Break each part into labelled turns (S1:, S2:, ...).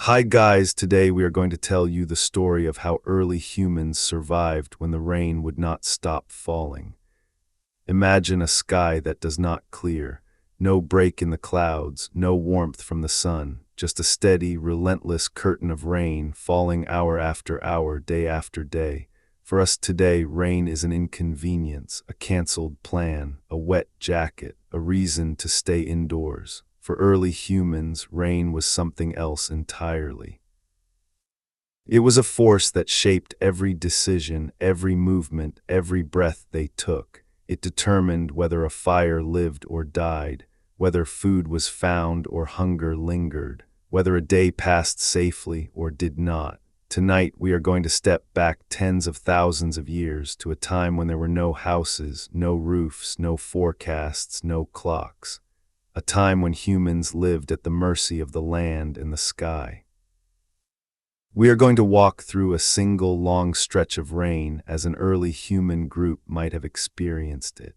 S1: Hi guys, today we are going to tell you the story of how early humans survived when the rain would not stop falling. Imagine a sky that does not clear, no break in the clouds, no warmth from the sun, just a steady, relentless curtain of rain falling hour after hour, day after day. For us today, rain is an inconvenience, a canceled plan, a wet jacket, a reason to stay indoors. For early humans, rain was something else entirely. It was a force that shaped every decision, every movement, every breath they took. It determined whether a fire lived or died, whether food was found or hunger lingered, whether a day passed safely or did not. Tonight, we are going to step back tens of thousands of years to a time when there were no houses, no roofs, no forecasts, no clocks. A time when humans lived at the mercy of the land and the sky. We are going to walk through a single long stretch of rain as an early human group might have experienced it.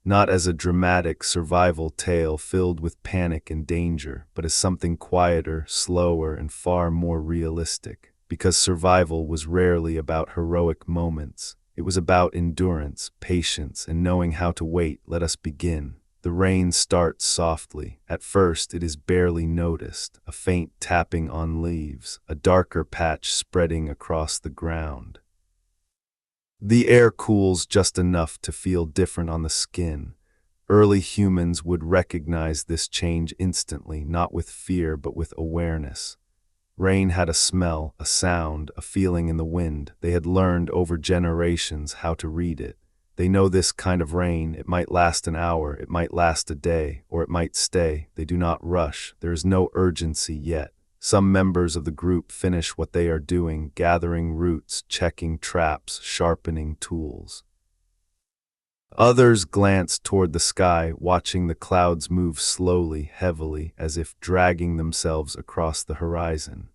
S1: Not as a dramatic survival tale filled with panic and danger, but as something quieter, slower, and far more realistic. Because survival was rarely about heroic moments. It was about endurance, patience, and knowing how to wait. Let us begin. The rain starts softly. At first, it is barely noticed, a faint tapping on leaves, a darker patch spreading across the ground. The air cools just enough to feel different on the skin. Early humans would recognize this change instantly, not with fear but with awareness. Rain had a smell, a sound, a feeling in the wind. They had learned over generations how to read it. They know this kind of rain, it might last an hour, it might last a day, or it might stay. They do not rush. There is no urgency yet. Some members of the group finish what they are doing, gathering roots, checking traps, sharpening tools. Others glance toward the sky, watching the clouds move slowly, heavily, as if dragging themselves across the horizon.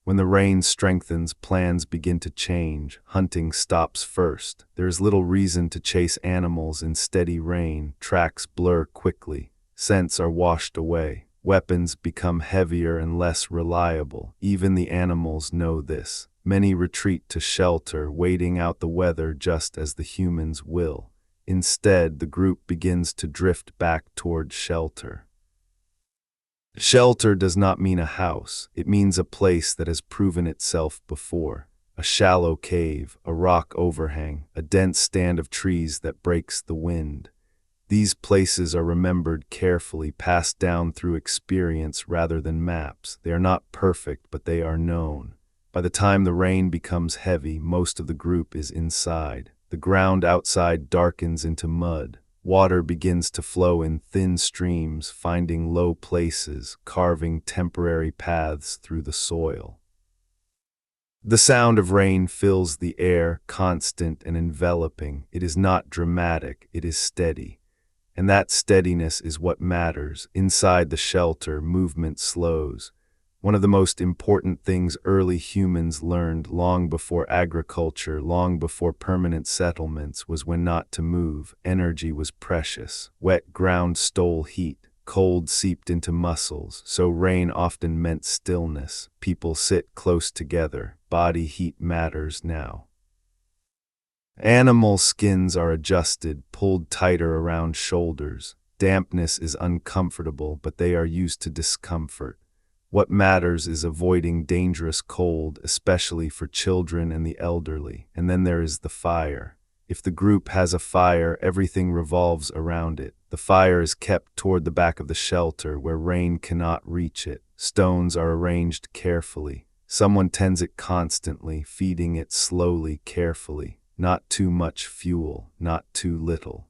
S1: When the rain strengthens, plans begin to change. Hunting stops first. There is little reason to chase animals in steady rain. Tracks blur quickly. Scents are washed away. Weapons become heavier and less reliable. Even the animals know this. Many retreat to shelter, waiting out the weather just as the humans will. Instead, the group begins to drift back toward shelter. Shelter does not mean a house. It means a place that has proven itself before. A shallow cave, a rock overhang, a dense stand of trees that breaks the wind. These places are remembered carefully, passed down through experience rather than maps. They are not perfect, but they are known. By the time the rain becomes heavy, most of the group is inside. The ground outside darkens into mud. Water begins to flow in thin streams, finding low places, carving temporary paths through the soil. The sound of rain fills the air, constant and enveloping. It is not dramatic, it is steady. And that steadiness is what matters. Inside the shelter, movement slows. One of the most important things early humans learned long before agriculture, long before permanent settlements, was when not to move. Energy was precious. Wet ground stole heat. Cold seeped into muscles, so rain often meant stillness. People sit close together. Body heat matters now. Animal skins are adjusted, pulled tighter around shoulders. Dampness is uncomfortable, but they are used to discomfort. What matters is avoiding dangerous cold, especially for children and the elderly. And then there is the fire. If the group has a fire, everything revolves around it. The fire is kept toward the back of the shelter, where rain cannot reach it. Stones are arranged carefully. Someone tends it constantly, feeding it slowly, carefully. Not too much fuel, not too little.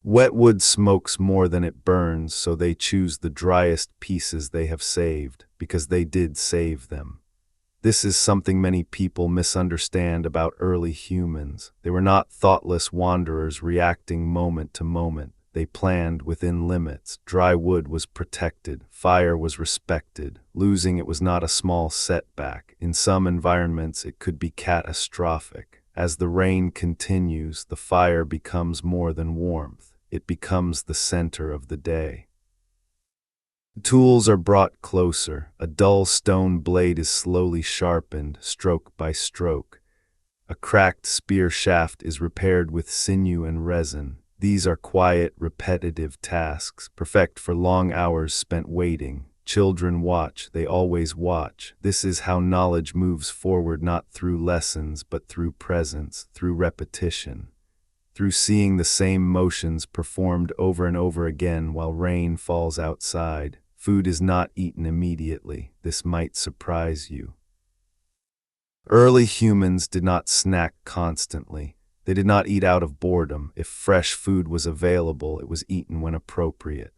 S1: Wet wood smokes more than it burns, so they choose the driest pieces they have saved, because they did save them. This is something many people misunderstand about early humans. They were not thoughtless wanderers reacting moment to moment. They planned within limits. Dry wood was protected. Fire was respected. Losing it was not a small setback. In some environments, it could be catastrophic. As the rain continues, the fire becomes more than warmth. It becomes the center of the day. Tools are brought closer. A dull stone blade is slowly sharpened, stroke by stroke. A cracked spear shaft is repaired with sinew and resin. These are quiet, repetitive tasks, perfect for long hours spent waiting. Children watch, they always watch. This is how knowledge moves forward, not through lessons, but through presence, through repetition, through seeing the same motions performed over and over again while rain falls outside. Food is not eaten immediately. This might surprise you. Early humans did not snack constantly. They did not eat out of boredom. If fresh food was available, it was eaten when appropriate.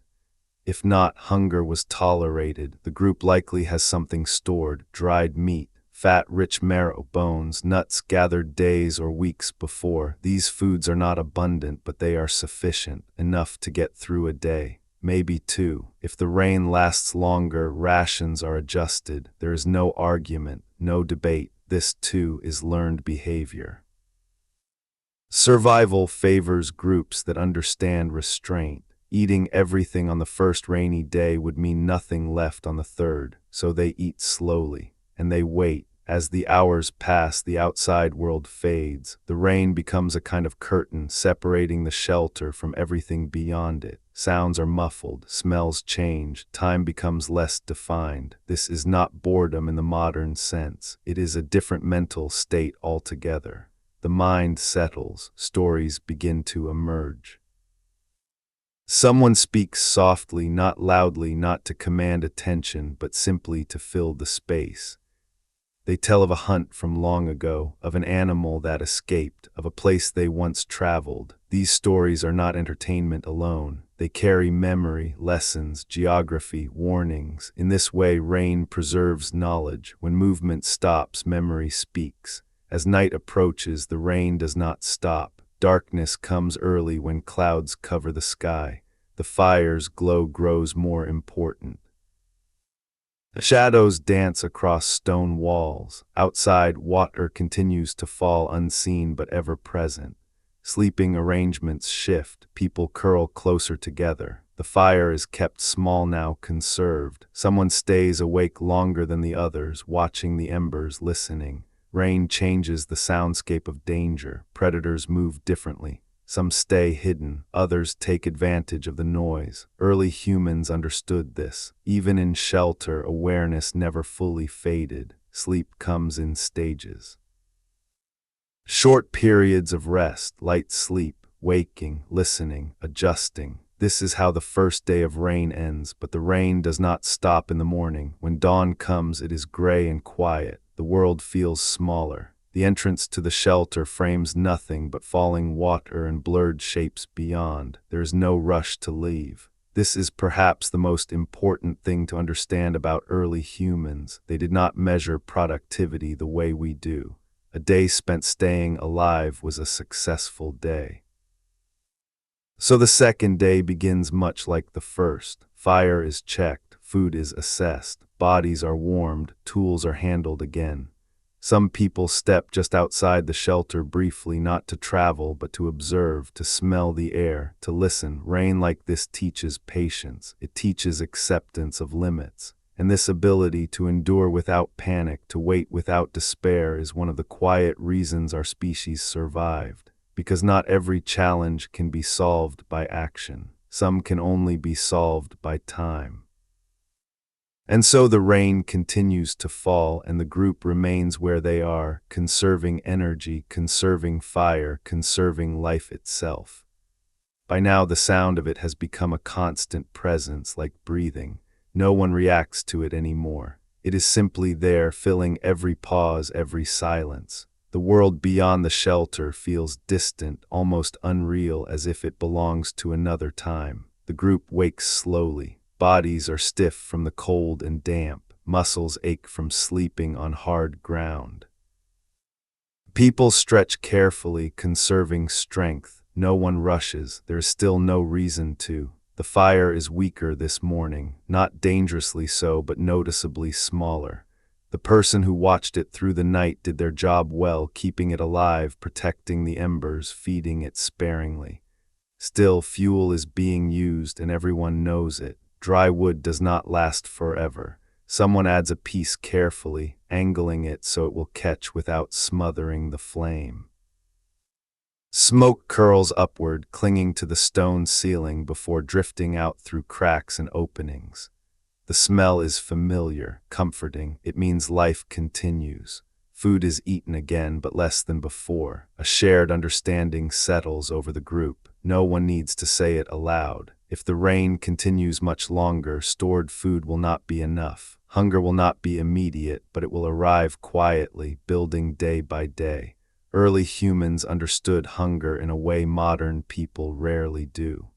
S1: If not, hunger was tolerated. The group likely has something stored: dried meat, fat, rich marrow, bones, nuts gathered days or weeks before. These foods are not abundant, but they are sufficient, enough to get through a day, maybe two. If the rain lasts longer, rations are adjusted. There is no argument, no debate. This, too, is learned behavior. Survival favors groups that understand restraint. Eating everything on the first rainy day would mean nothing left on the third, so they eat slowly, and they wait. As the hours pass, the outside world fades. The rain becomes a kind of curtain separating the shelter from everything beyond it. Sounds are muffled, smells change, time becomes less defined. This is not boredom in the modern sense. It is a different mental state altogether. The mind settles, stories begin to emerge. Someone speaks softly, not loudly, not to command attention, but simply to fill the space. They tell of a hunt from long ago, of an animal that escaped, of a place they once traveled. These stories are not entertainment alone. They carry memory, lessons, geography, warnings. In this way, rain preserves knowledge. When movement stops, memory speaks. As night approaches, the rain does not stop. Darkness comes early when clouds cover the sky. The fire's glow grows more important. The shadows dance across stone walls. Outside, water continues to fall unseen but ever present. Sleeping arrangements shift. People curl closer together. The fire is kept small now, conserved. Someone stays awake longer than the others, watching the embers, listening. Rain changes the soundscape of danger. Predators move differently. Some stay hidden, others take advantage of the noise. Early humans understood this. Even in shelter, awareness never fully faded. Sleep comes in stages. Short periods of rest, light sleep, waking, listening, adjusting. This is how the first day of rain ends, but the rain does not stop in the morning. When dawn comes, it is gray and quiet. The world feels smaller. The entrance to the shelter frames nothing but falling water and blurred shapes beyond. There is no rush to leave. This is perhaps the most important thing to understand about early humans. They did not measure productivity the way we do. A day spent staying alive was a successful day. So the second day begins much like the first. Fire is checked, food is assessed, bodies are warmed, tools are handled again. Some people step just outside the shelter briefly, not to travel, but to observe, to smell the air, to listen. Rain like this teaches patience. It teaches acceptance of limits. And this ability to endure without panic, to wait without despair, is one of the quiet reasons our species survived. Because not every challenge can be solved by action. Some can only be solved by time. And so the rain continues to fall, and the group remains where they are, conserving energy, conserving fire, conserving life itself. By now the sound of it has become a constant presence, like breathing. No one reacts to it anymore. It is simply there, filling every pause, every silence. The world beyond the shelter feels distant, almost unreal, as if it belongs to another time. The group wakes slowly. Bodies are stiff from the cold and damp. Muscles ache from sleeping on hard ground. People stretch carefully, conserving strength. No one rushes. There is still no reason to. The fire is weaker this morning, not dangerously so, but noticeably smaller. The person who watched it through the night did their job well, keeping it alive, protecting the embers, feeding it sparingly. Still, fuel is being used, and everyone knows it. Dry wood does not last forever. Someone adds a piece carefully, angling it so it will catch without smothering the flame. Smoke curls upward, clinging to the stone ceiling before drifting out through cracks and openings. The smell is familiar, comforting. It means life continues. Food is eaten again, but less than before. A shared understanding settles over the group. No one needs to say it aloud. If the rain continues much longer, stored food will not be enough. Hunger will not be immediate, but it will arrive quietly, building day by day. Early humans understood hunger in a way modern people rarely do.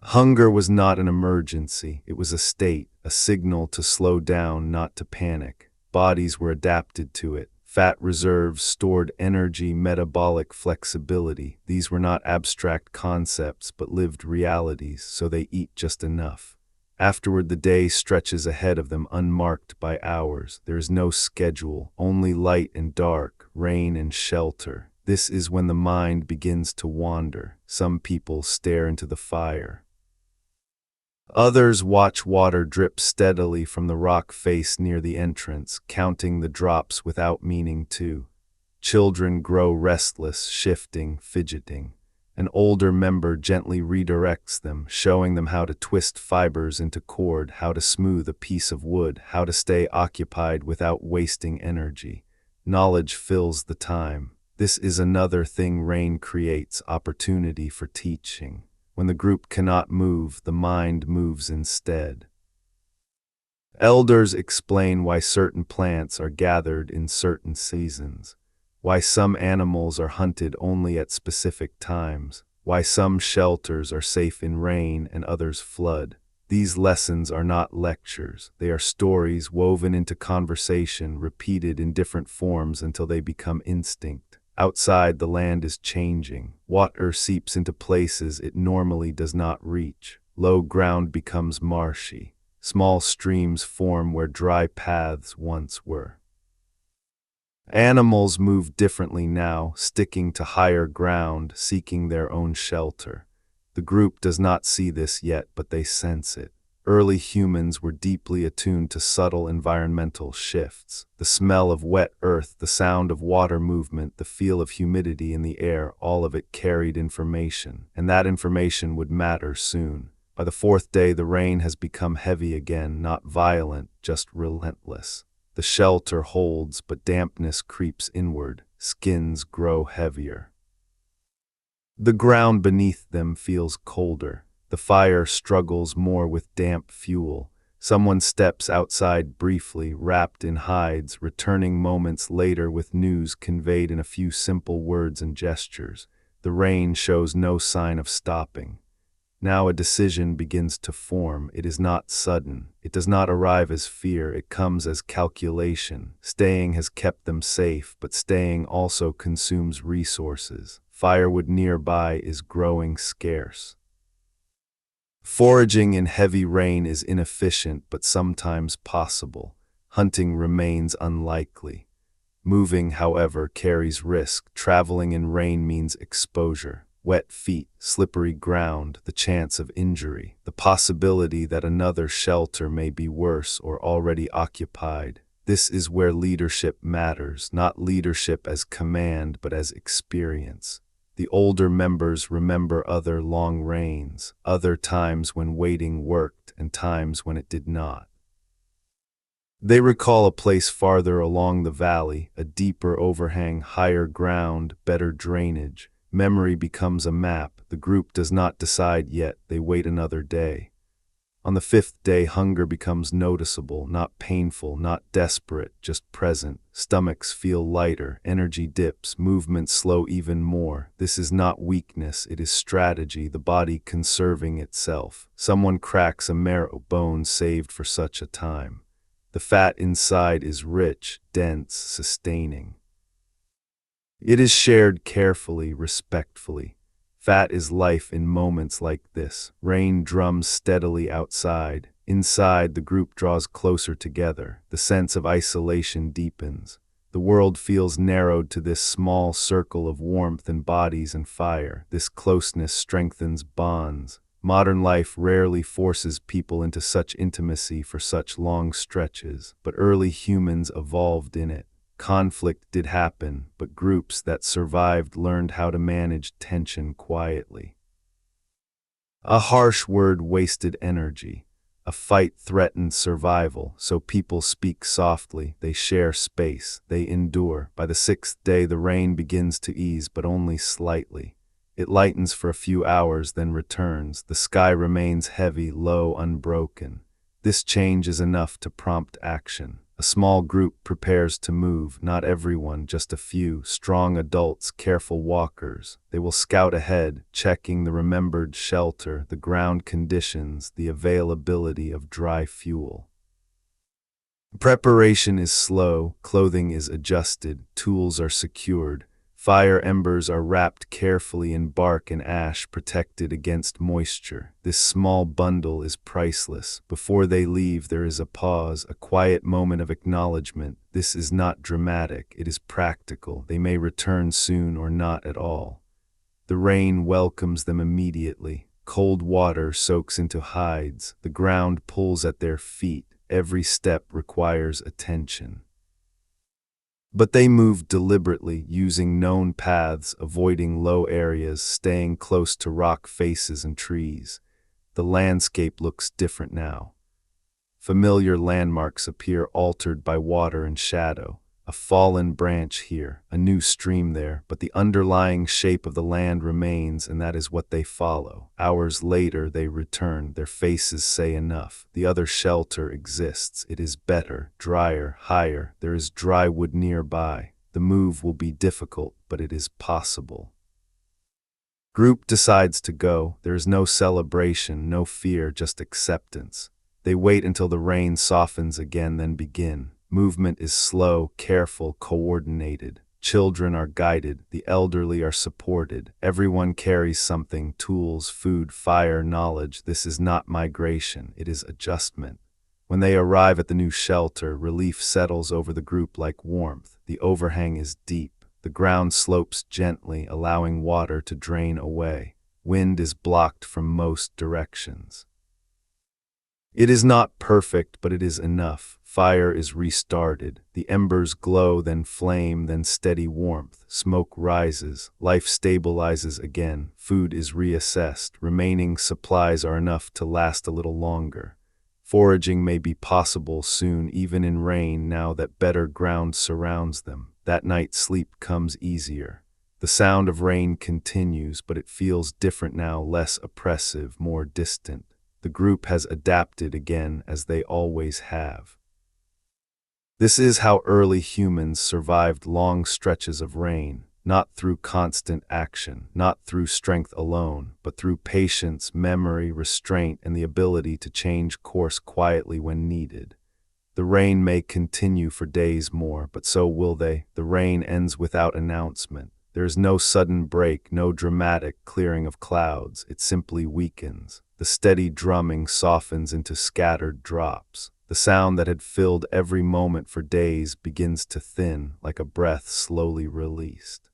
S1: Hunger was not an emergency, it was a state, a signal to slow down, not to panic. Bodies were adapted to it. Fat reserves stored energy, metabolic flexibility. These were not abstract concepts, but lived realities, so they eat just enough. Afterward, the day stretches ahead of them unmarked by hours. There is no schedule, only light and dark, rain and shelter. This is when the mind begins to wander. Some people stare into the fire. Others watch water drip steadily from the rock face near the entrance, counting the drops without meaning to. Children grow restless, shifting, fidgeting. An older member gently redirects them, showing them how to twist fibers into cord, how to smooth a piece of wood, how to stay occupied without wasting energy. Knowledge fills the time. This is another thing rain creates, opportunity for teaching. When the group cannot move, the mind moves instead. Elders explain why certain plants are gathered in certain seasons, why some animals are hunted only at specific times, why some shelters are safe in rain and others flood. These lessons are not lectures, they are stories woven into conversation, repeated in different forms until they become instinct. Outside, the land is changing. Water seeps into places it normally does not reach. Low ground becomes marshy. Small streams form where dry paths once were. Animals move differently now, sticking to higher ground, seeking their own shelter. The group does not see this yet, but they sense it. Early humans were deeply attuned to subtle environmental shifts. The smell of wet earth, the sound of water movement, the feel of humidity in the air, all of it carried information, and that information would matter soon. By the fourth day, the rain has become heavy again, not violent, just relentless. The shelter holds, but dampness creeps inward. Skins grow heavier. The ground beneath them feels colder. The fire struggles more with damp fuel. Someone steps outside briefly, wrapped in hides, returning moments later with news conveyed in a few simple words and gestures. The rain shows no sign of stopping. Now a decision begins to form. It is not sudden. It does not arrive as fear. It comes as calculation. Staying has kept them safe, but staying also consumes resources. Firewood nearby is growing scarce. Foraging in heavy rain is inefficient but sometimes possible. Hunting remains unlikely. Moving, however, carries risk. Traveling in rain means exposure. Wet feet, slippery ground, the chance of injury, the possibility that another shelter may be worse or already occupied. This is where leadership matters, not leadership as command but as experience. The older members remember other long rains, other times when waiting worked and times when it did not. They recall a place farther along the valley, a deeper overhang, higher ground, better drainage. Memory becomes a map. The group does not decide yet. They wait another day. On the fifth day, hunger becomes noticeable, not painful, not desperate, just present. Stomachs feel lighter, energy dips, movements slow even more. This is not weakness, it is strategy, the body conserving itself. Someone cracks a marrow bone saved for such a time. The fat inside is rich, dense, sustaining. It is shared carefully, respectfully. Fat is life in moments like this. Rain drums steadily outside. Inside, the group draws closer together. The sense of isolation deepens. The world feels narrowed to this small circle of warmth and bodies and fire. This closeness strengthens bonds. Modern life rarely forces people into such intimacy for such long stretches, but early humans evolved in it. Conflict did happen, but groups that survived learned how to manage tension quietly. A harsh word wasted energy. A fight threatened survival, so people speak softly, they share space, they endure. By the sixth day, the rain begins to ease, but only slightly. It lightens for a few hours, then returns. The sky remains heavy, low, unbroken. This change is enough to prompt action. A small group prepares to move, not everyone, just a few, strong adults, careful walkers. They will scout ahead, checking the remembered shelter, the ground conditions, the availability of dry fuel. Preparation is slow, clothing is adjusted, tools are secured. Fire embers are wrapped carefully in bark and ash, protected against moisture. This small bundle is priceless. Before they leave, there is a pause, a quiet moment of acknowledgement. This is not dramatic, it is practical. They may return soon or not at all. The rain welcomes them immediately. Cold water soaks into hides. The ground pulls at their feet. Every step requires attention. But they moved deliberately, using known paths, avoiding low areas, staying close to rock faces and trees. The landscape looks different now. Familiar landmarks appear altered by water and shadow. A fallen branch here, a new stream there, but the underlying shape of the land remains, and that is what they follow. Hours later they return, their faces say enough. The other shelter exists. It is better, drier, higher. There is dry wood nearby. The move will be difficult, but it is possible. Group decides to go. There is no celebration, no fear, just acceptance. They wait until the rain softens again, then begin. Movement is slow, careful, coordinated. Children are guided, the elderly are supported. Everyone carries something: tools, food, fire, knowledge. This is not migration, it is adjustment. When they arrive at the new shelter, relief settles over the group like warmth. The overhang is deep. The ground slopes gently, allowing water to drain away. Wind is blocked from most directions. It is not perfect, but it is enough. Fire is restarted. The embers glow, then flame, then steady warmth. Smoke rises. Life stabilizes again. Food is reassessed. Remaining supplies are enough to last a little longer. Foraging may be possible soon, even in rain, now that better ground surrounds them. That night sleep comes easier. The sound of rain continues, but it feels different now, less oppressive, more distant. The group has adapted again, as they always have. This is how early humans survived long stretches of rain, not through constant action, not through strength alone, but through patience, memory, restraint, and the ability to change course quietly when needed. The rain may continue for days more, but so will they. The rain ends without announcement. There is no sudden break, no dramatic clearing of clouds. It simply weakens. The steady drumming softens into scattered drops. The sound that had filled every moment for days begins to thin, like a breath slowly released.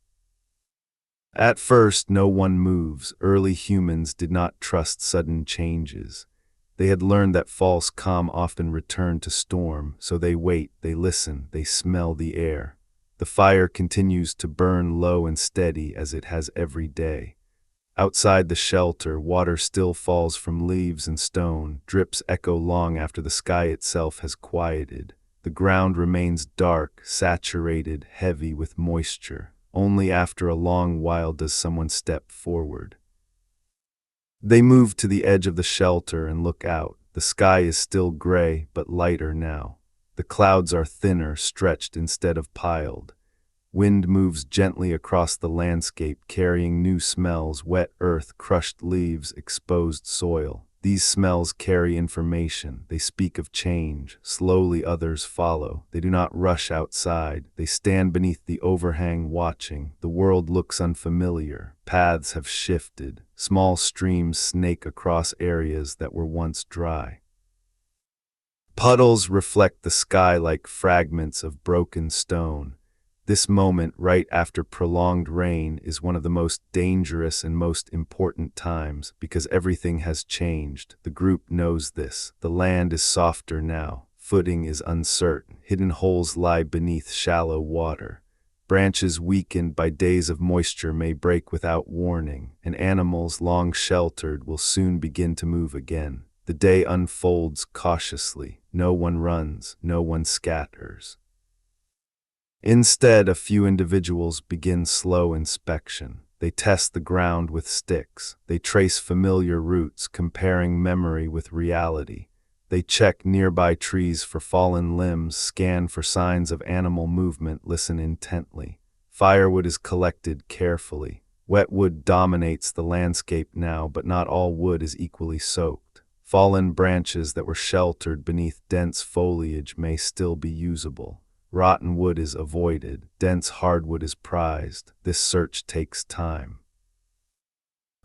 S1: At first, no one moves. Early humans did not trust sudden changes. They had learned that false calm often returned to storm, so they wait, they listen, they smell the air. The fire continues to burn low and steady as it has every day. Outside the shelter, water still falls from leaves and stone. Drips echo long after the sky itself has quieted. The ground remains dark, saturated, heavy with moisture. Only after a long while does someone step forward. They move to the edge of the shelter and look out. The sky is still gray, but lighter now. The clouds are thinner, stretched instead of piled. Wind moves gently across the landscape, carrying new smells: wet earth, crushed leaves, exposed soil. These smells carry information. They speak of change. Slowly others follow. They do not rush outside. They stand beneath the overhang watching. The world looks unfamiliar. Paths have shifted. Small streams snake across areas that were once dry. Puddles reflect the sky like fragments of broken stone. This moment, right after prolonged rain, is one of the most dangerous and most important times because everything has changed. The group knows this. The land is softer now. Footing is uncertain. Hidden holes lie beneath shallow water. Branches weakened by days of moisture may break without warning, and animals long sheltered will soon begin to move again. The day unfolds cautiously. No one runs, no one scatters. Instead, a few individuals begin slow inspection. They test the ground with sticks. They trace familiar routes, comparing memory with reality. They check nearby trees for fallen limbs, scan for signs of animal movement, listen intently. Firewood is collected carefully. Wet wood dominates the landscape now, but not all wood is equally soaked. Fallen branches that were sheltered beneath dense foliage may still be usable. Rotten wood is avoided. Dense hardwood is prized. This search takes time.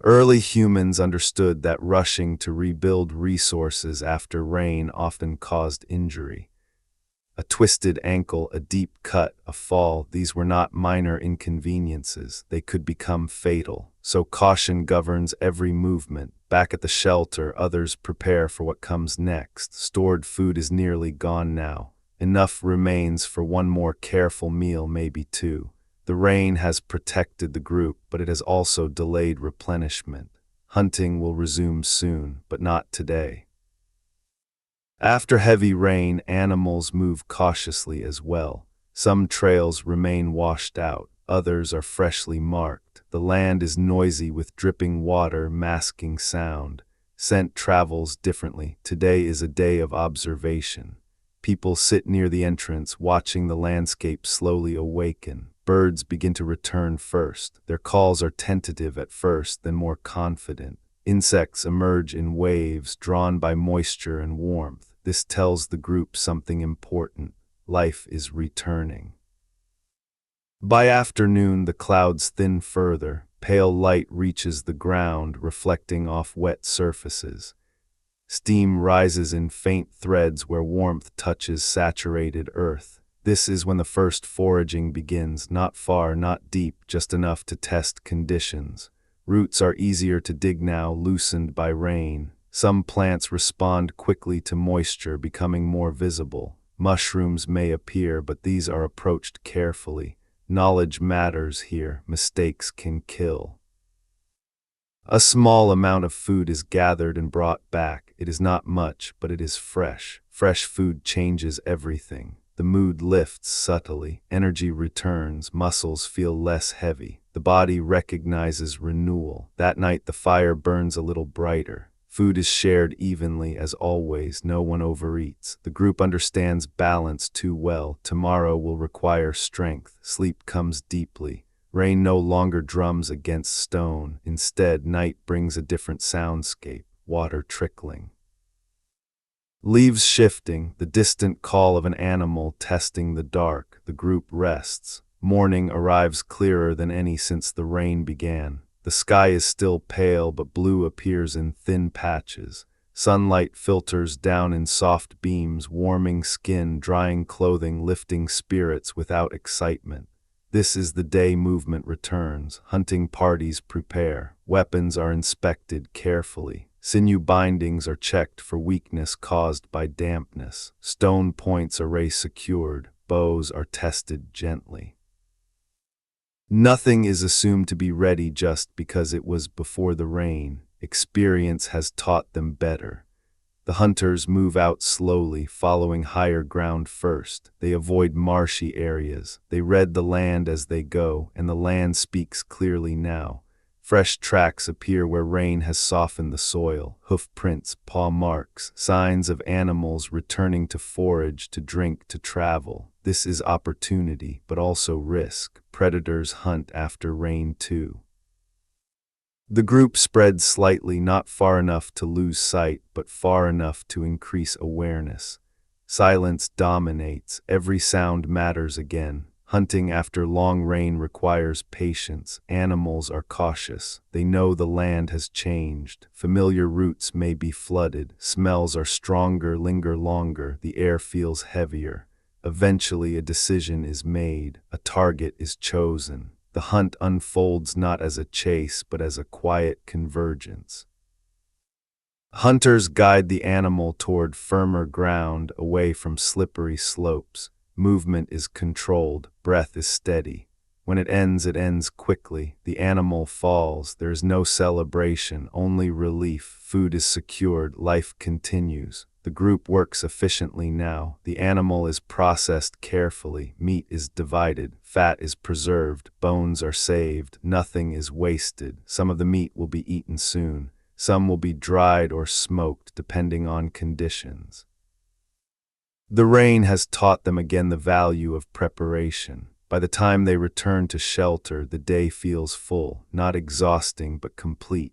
S1: Early humans understood that rushing to rebuild resources after rain often caused injury. A twisted ankle, a deep cut, a fall, these were not minor inconveniences. They could become fatal. So caution governs every movement. Back at the shelter, others prepare for what comes next. Stored food is nearly gone now. Enough remains for one more careful meal, maybe two. The rain has protected the group, but it has also delayed replenishment. Hunting will resume soon, but not today. After heavy rain, animals move cautiously as well. Some trails remain washed out, others are freshly marked. The land is noisy with dripping water masking sound. Scent travels differently. Today is a day of observation. People sit near the entrance, watching the landscape slowly awaken. Birds begin to return first. Their calls are tentative at first, then more confident. Insects emerge in waves, drawn by moisture and warmth. This tells the group something important. Life is returning. By afternoon, the clouds thin further. Pale light reaches the ground, reflecting off wet surfaces. Steam rises in faint threads where warmth touches saturated earth. This is when the first foraging begins, not far, not deep, just enough to test conditions. Roots are easier to dig now, loosened by rain. Some plants respond quickly to moisture, becoming more visible. Mushrooms may appear, but these are approached carefully. Knowledge matters here. Mistakes can kill. A small amount of food is gathered and brought back. It is not much, but it is fresh. Fresh food changes everything. The mood lifts subtly. Energy returns. Muscles feel less heavy. The body recognizes renewal. That night the fire burns a little brighter. Food is shared evenly as always. No one overeats. The group understands balance too well. Tomorrow will require strength. Sleep comes deeply. Rain no longer drums against stone. Instead, night brings a different soundscape, water trickling. Leaves shifting, the distant call of an animal testing the dark. The group rests. Morning arrives clearer than any since the rain began. The sky is still pale, but blue appears in thin patches. Sunlight filters down in soft beams, warming skin, drying clothing, lifting spirits without excitement. This is the day movement returns. Hunting parties prepare. Weapons are inspected carefully. Sinew bindings are checked for weakness caused by dampness. Stone points array secured. Bows are tested gently. Nothing is assumed to be ready just because it was before the rain. Experience has taught them better. The hunters move out slowly, following higher ground first. They avoid marshy areas. They read the land as they go, and the land speaks clearly now. Fresh tracks appear where rain has softened the soil. Hoof prints, paw marks, signs of animals returning to forage, to drink, to travel. This is opportunity, but also risk. Predators hunt after rain too. The group spreads slightly, not far enough to lose sight, but far enough to increase awareness. Silence dominates. Every sound matters again. Hunting after long rain requires patience. Animals are cautious. They know the land has changed. Familiar routes may be flooded. Smells are stronger, linger longer. The air feels heavier. Eventually, a decision is made, a target is chosen. The hunt unfolds not as a chase, but as a quiet convergence. Hunters guide the animal toward firmer ground, away from slippery slopes. Movement is controlled, breath is steady. When it ends quickly. The animal falls. There is no celebration, only relief. Food is secured, life continues. The group works efficiently now. The animal is processed carefully. Meat is divided, fat is preserved, bones are saved. Nothing is wasted. Some of the meat will be eaten soon. Some will be dried or smoked, depending on conditions. The rain has taught them again the value of preparation. By the time they return to shelter, the day feels full, not exhausting but complete.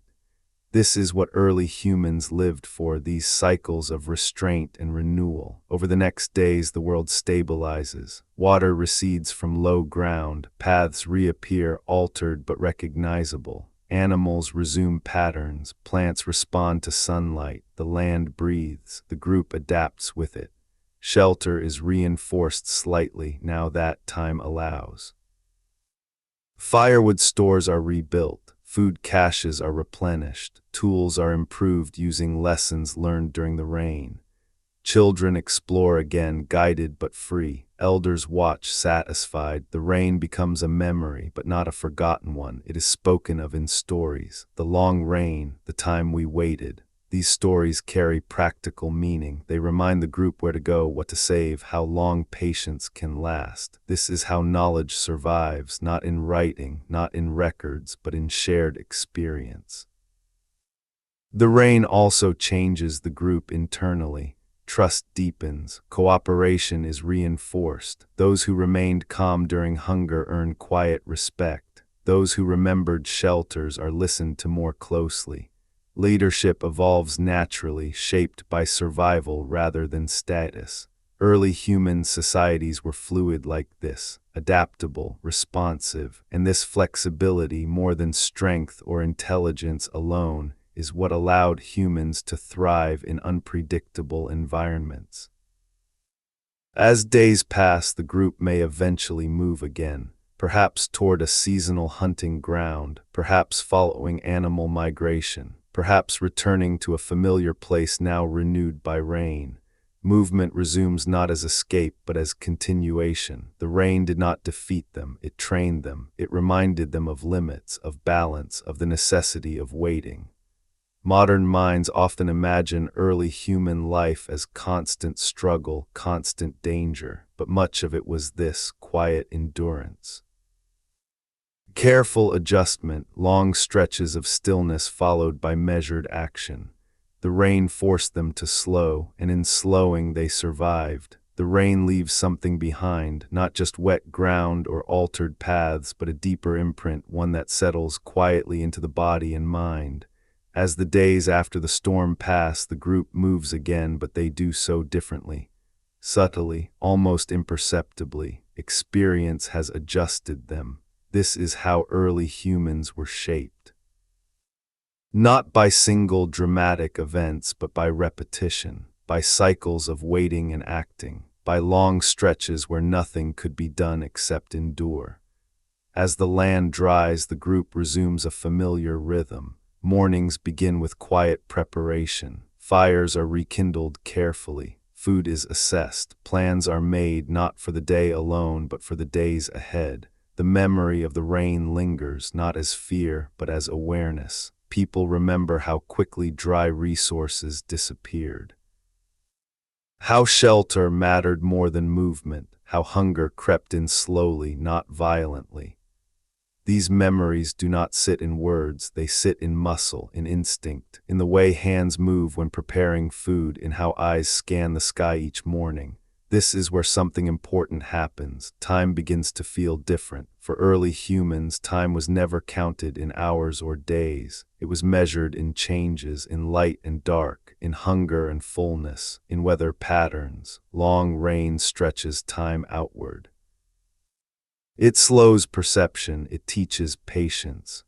S1: This is what early humans lived for, these cycles of restraint and renewal. Over the next days, the world stabilizes. Water recedes from low ground, paths reappear altered but recognizable. Animals resume patterns, plants respond to sunlight, the land breathes, the group adapts with it. Shelter is reinforced slightly now that time allows. Firewood stores are rebuilt, food caches are replenished, tools are improved using lessons learned during the rain. Children explore again, guided but free. Elders watch, satisfied. The rain becomes a memory, but not a forgotten one. It is spoken of in stories. The long rain, the time we waited. These stories carry practical meaning. They remind the group where to go, what to save, how long patience can last. This is how knowledge survives, not in writing, not in records, but in shared experience. The rain also changes the group internally. Trust deepens, cooperation is reinforced. Those who remained calm during hunger earn quiet respect. Those who remembered shelters are listened to more closely. Leadership evolves naturally, shaped by survival rather than status. Early human societies were fluid like this, adaptable, responsive, and this flexibility, more than strength or intelligence alone, is what allowed humans to thrive in unpredictable environments. As days pass, the group may eventually move again, perhaps toward a seasonal hunting ground, perhaps following animal migration, perhaps returning to a familiar place now renewed by rain. Movement resumes not as escape but as continuation. The rain did not defeat them, it trained them. It reminded them of limits, of balance, of the necessity of waiting. Modern minds often imagine early human life as constant struggle, constant danger, but much of it was this, quiet endurance. Careful adjustment, long stretches of stillness followed by measured action. The rain forced them to slow, and in slowing they survived. The rain leaves something behind, not just wet ground or altered paths, but a deeper imprint, one that settles quietly into the body and mind. As the days after the storm pass, the group moves again, but they do so differently. Subtly, almost imperceptibly, experience has adjusted them. This is how early humans were shaped. Not by single dramatic events, but by repetition, by cycles of waiting and acting, by long stretches where nothing could be done except endure. As the land dries, the group resumes a familiar rhythm. Mornings begin with quiet preparation. Fires are rekindled carefully. Food is assessed. Plans are made not for the day alone, but for the days ahead. The memory of the rain lingers, not as fear, but as awareness. People remember how quickly dry resources disappeared. How shelter mattered more than movement. How hunger crept in slowly, not violently. These memories do not sit in words, they sit in muscle, in instinct, in the way hands move when preparing food, in how eyes scan the sky each morning. This is where something important happens. Time begins to feel different. For early humans, time was never counted in hours or days. It was measured in changes, in light and dark, in hunger and fullness, in weather patterns. Long rain stretches time outward. It slows perception, it teaches patience.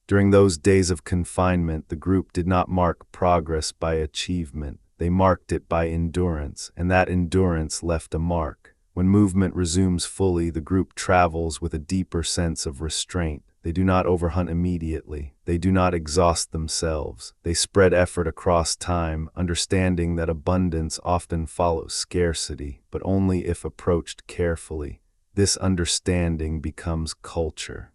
S1: During those days of confinement, the group did not mark progress by achievement. They marked it by endurance, and that endurance left a mark. When movement resumes fully, the group travels with a deeper sense of restraint. They do not overhunt immediately. They do not exhaust themselves. They spread effort across time, understanding that abundance often follows scarcity, but only if approached carefully. This understanding becomes culture.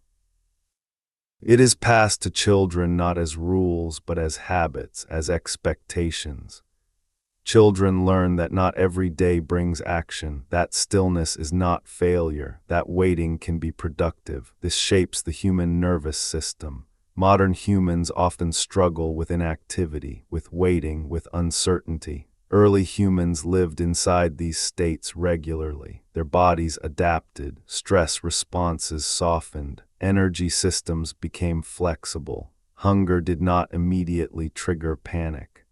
S1: It is passed to children not as rules, but as habits, as expectations. Children learn that not every day brings action, that stillness is not failure, that waiting can be productive. This shapes the human nervous system. Modern humans often struggle with inactivity, with waiting, with uncertainty. Early humans lived inside these states regularly. Their bodies adapted, stress responses softened, energy systems became flexible. Hunger did not immediately trigger panic.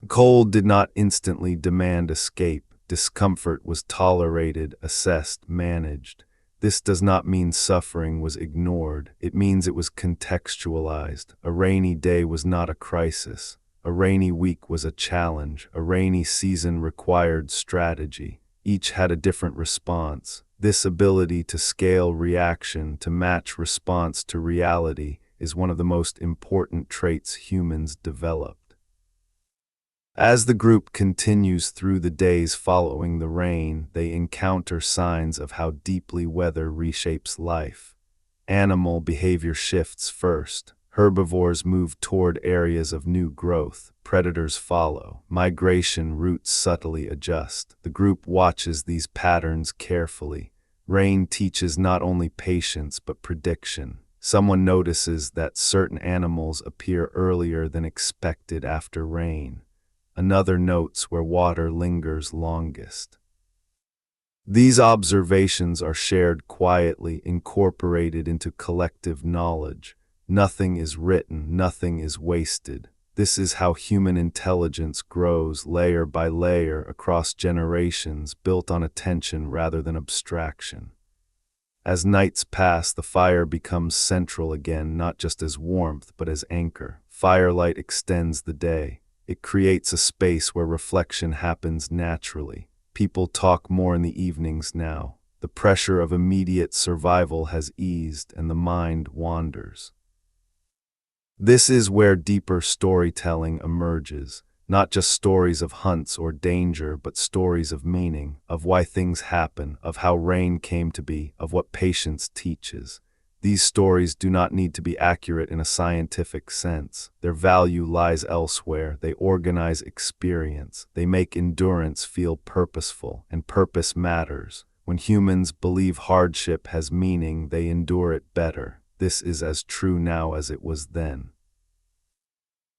S1: Cold did not instantly demand escape. Discomfort was tolerated, assessed, managed. This does not mean suffering was ignored. It means it was contextualized. A rainy day was not a crisis. A rainy week was a challenge. A rainy season required strategy. Each had a different response. This ability to scale reaction, to match response to reality, is one of the most important traits humans develop. As the group continues through the days following the rain, they encounter signs of how deeply weather reshapes life. Animal behavior shifts first. Herbivores move toward areas of new growth. Predators follow. Migration routes subtly adjust. The group watches these patterns carefully. Rain teaches not only patience but prediction. Someone notices that certain animals appear earlier than expected after rain. Another notes where water lingers longest. These observations are shared quietly, incorporated into collective knowledge. Nothing is written, nothing is wasted. This is how human intelligence grows layer by layer across generations, built on attention rather than abstraction. As nights pass, the fire becomes central again, not just as warmth, but as anchor. Firelight extends the day. It creates a space where reflection happens naturally. People talk more in the evenings now. The pressure of immediate survival has eased and the mind wanders. This is where deeper storytelling emerges, not just stories of hunts or danger, but stories of meaning, of why things happen, of how rain came to be, of what patience teaches. These stories do not need to be accurate in a scientific sense. Their value lies elsewhere. They organize experience. They make endurance feel purposeful, and purpose matters. When humans believe hardship has meaning, they endure it better. This is as true now as it was then.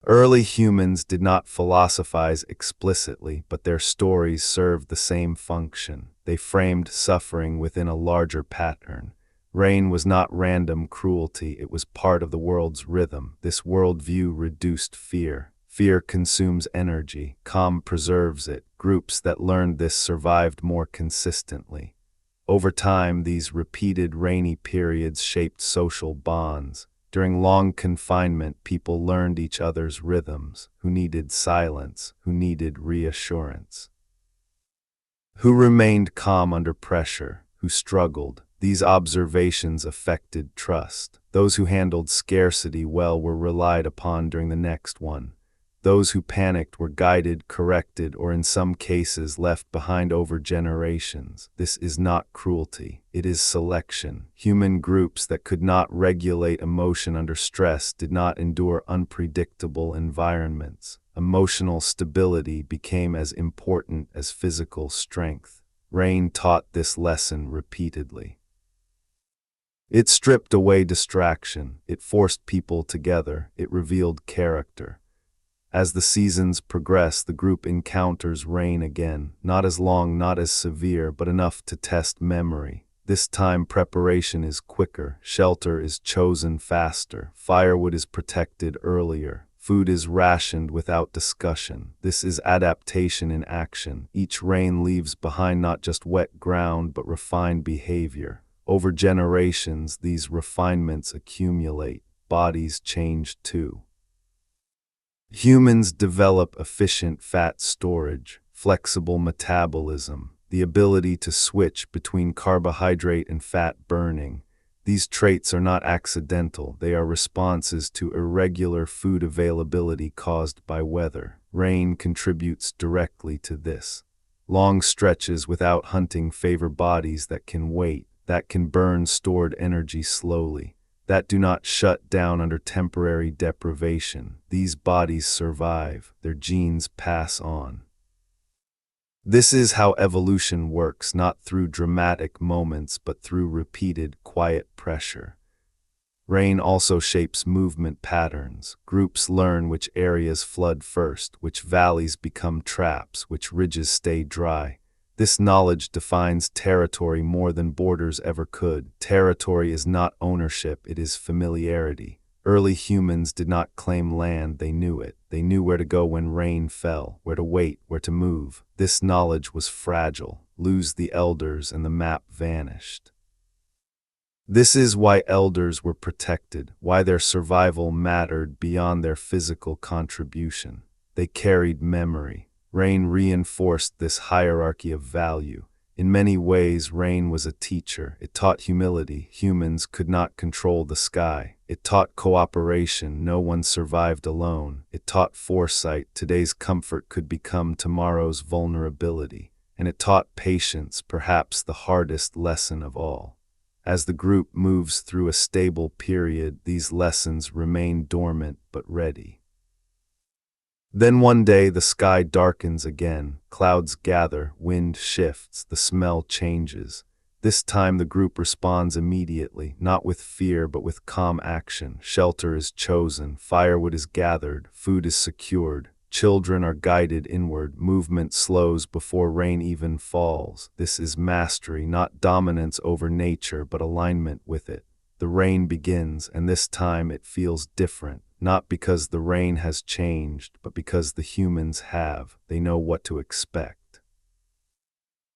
S1: Early humans did not philosophize explicitly, but their stories served the same function. They framed suffering within a larger pattern. Rain was not random cruelty, it was part of the world's rhythm. This worldview reduced fear. Fear consumes energy, calm preserves it. Groups that learned this survived more consistently. Over time, these repeated rainy periods shaped social bonds. During long confinement, people learned each other's rhythms, who needed silence, who needed reassurance, who remained calm under pressure, who struggled. These observations affected trust. Those who handled scarcity well were relied upon during the next one. Those who panicked were guided, corrected, or in some cases left behind over generations. This is not cruelty, it is selection. Human groups that could not regulate emotion under stress did not endure unpredictable environments. Emotional stability became as important as physical strength. Rain taught this lesson repeatedly. It stripped away distraction, it forced people together, it revealed character. As the seasons progress, the group encounters rain again, not as long, not as severe, but enough to test memory. This time preparation is quicker, shelter is chosen faster, firewood is protected earlier, food is rationed without discussion. This is adaptation in action. Each rain leaves behind not just wet ground, but refined behavior. Over generations, these refinements accumulate. Bodies change too. Humans develop efficient fat storage, flexible metabolism. the ability to switch between carbohydrate and fat burning. These traits are not accidental, they are responses to irregular food availability caused by weather. Rain contributes directly to this. Long stretches without hunting favor bodies that can wait, that can burn stored energy slowly, that do not shut down under temporary deprivation. These bodies survive, their genes pass on. This is how evolution works, not through dramatic moments, but through repeated, quiet pressure. Rain also shapes movement patterns. Groups learn which areas flood first, which valleys become traps, which ridges stay dry. This knowledge defines territory more than borders ever could. Territory is not ownership, it is familiarity. Early humans did not claim land, they knew it. They knew where to go when rain fell, where to wait, where to move. This knowledge was fragile. Lose the elders and the map vanished. This is why elders were protected, why their survival mattered beyond their physical contribution. They carried memory. Rain reinforced this hierarchy of value. In many ways, rain was a teacher. It taught humility. Humans could not control the sky. It taught cooperation. No one survived alone. It taught foresight. Today's comfort could become tomorrow's vulnerability. And it taught patience, perhaps the hardest lesson of all. As the group moves through a stable period, these lessons remain dormant but ready. Then one day the sky darkens again, clouds gather, wind shifts, the smell changes. This time the group responds immediately, not with fear but with calm action. Shelter is chosen, firewood is gathered, food is secured. Children are guided inward, movement slows before rain even falls. This is mastery, not dominance over nature, but alignment with it. The rain begins, and this time it feels different, not because the rain has changed, but because the humans have. They know what to expect.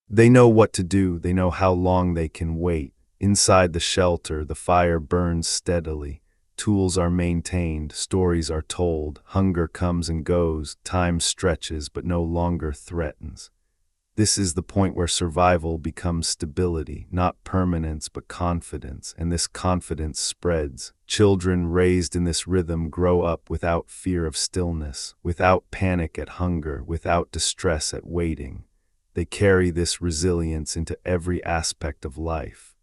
S1: They know what to do, they know how long they can wait. Inside the shelter, the fire burns steadily. Tools are maintained, stories are told, hunger comes and goes, time stretches but no longer threatens. This is the point where survival becomes stability, not permanence but confidence, and this confidence spreads. Children raised in this rhythm grow up without fear of stillness, without panic at hunger, without distress at waiting. They carry this resilience into every aspect of life.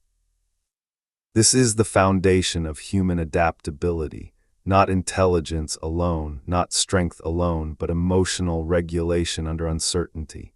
S1: This is the foundation of human adaptability, not intelligence alone, not strength alone, but emotional regulation under uncertainty.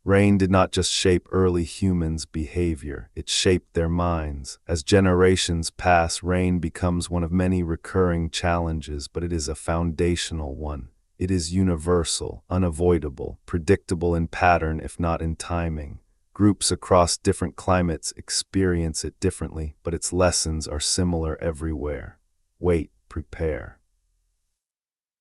S1: Rain did not just shape early humans' behavior, it shaped their minds. As generations pass, rain becomes one of many recurring challenges, but it is a foundational one. It is universal, unavoidable, predictable in pattern if not in timing. Groups across different climates experience it differently, but its lessons are similar everywhere. Wait, prepare.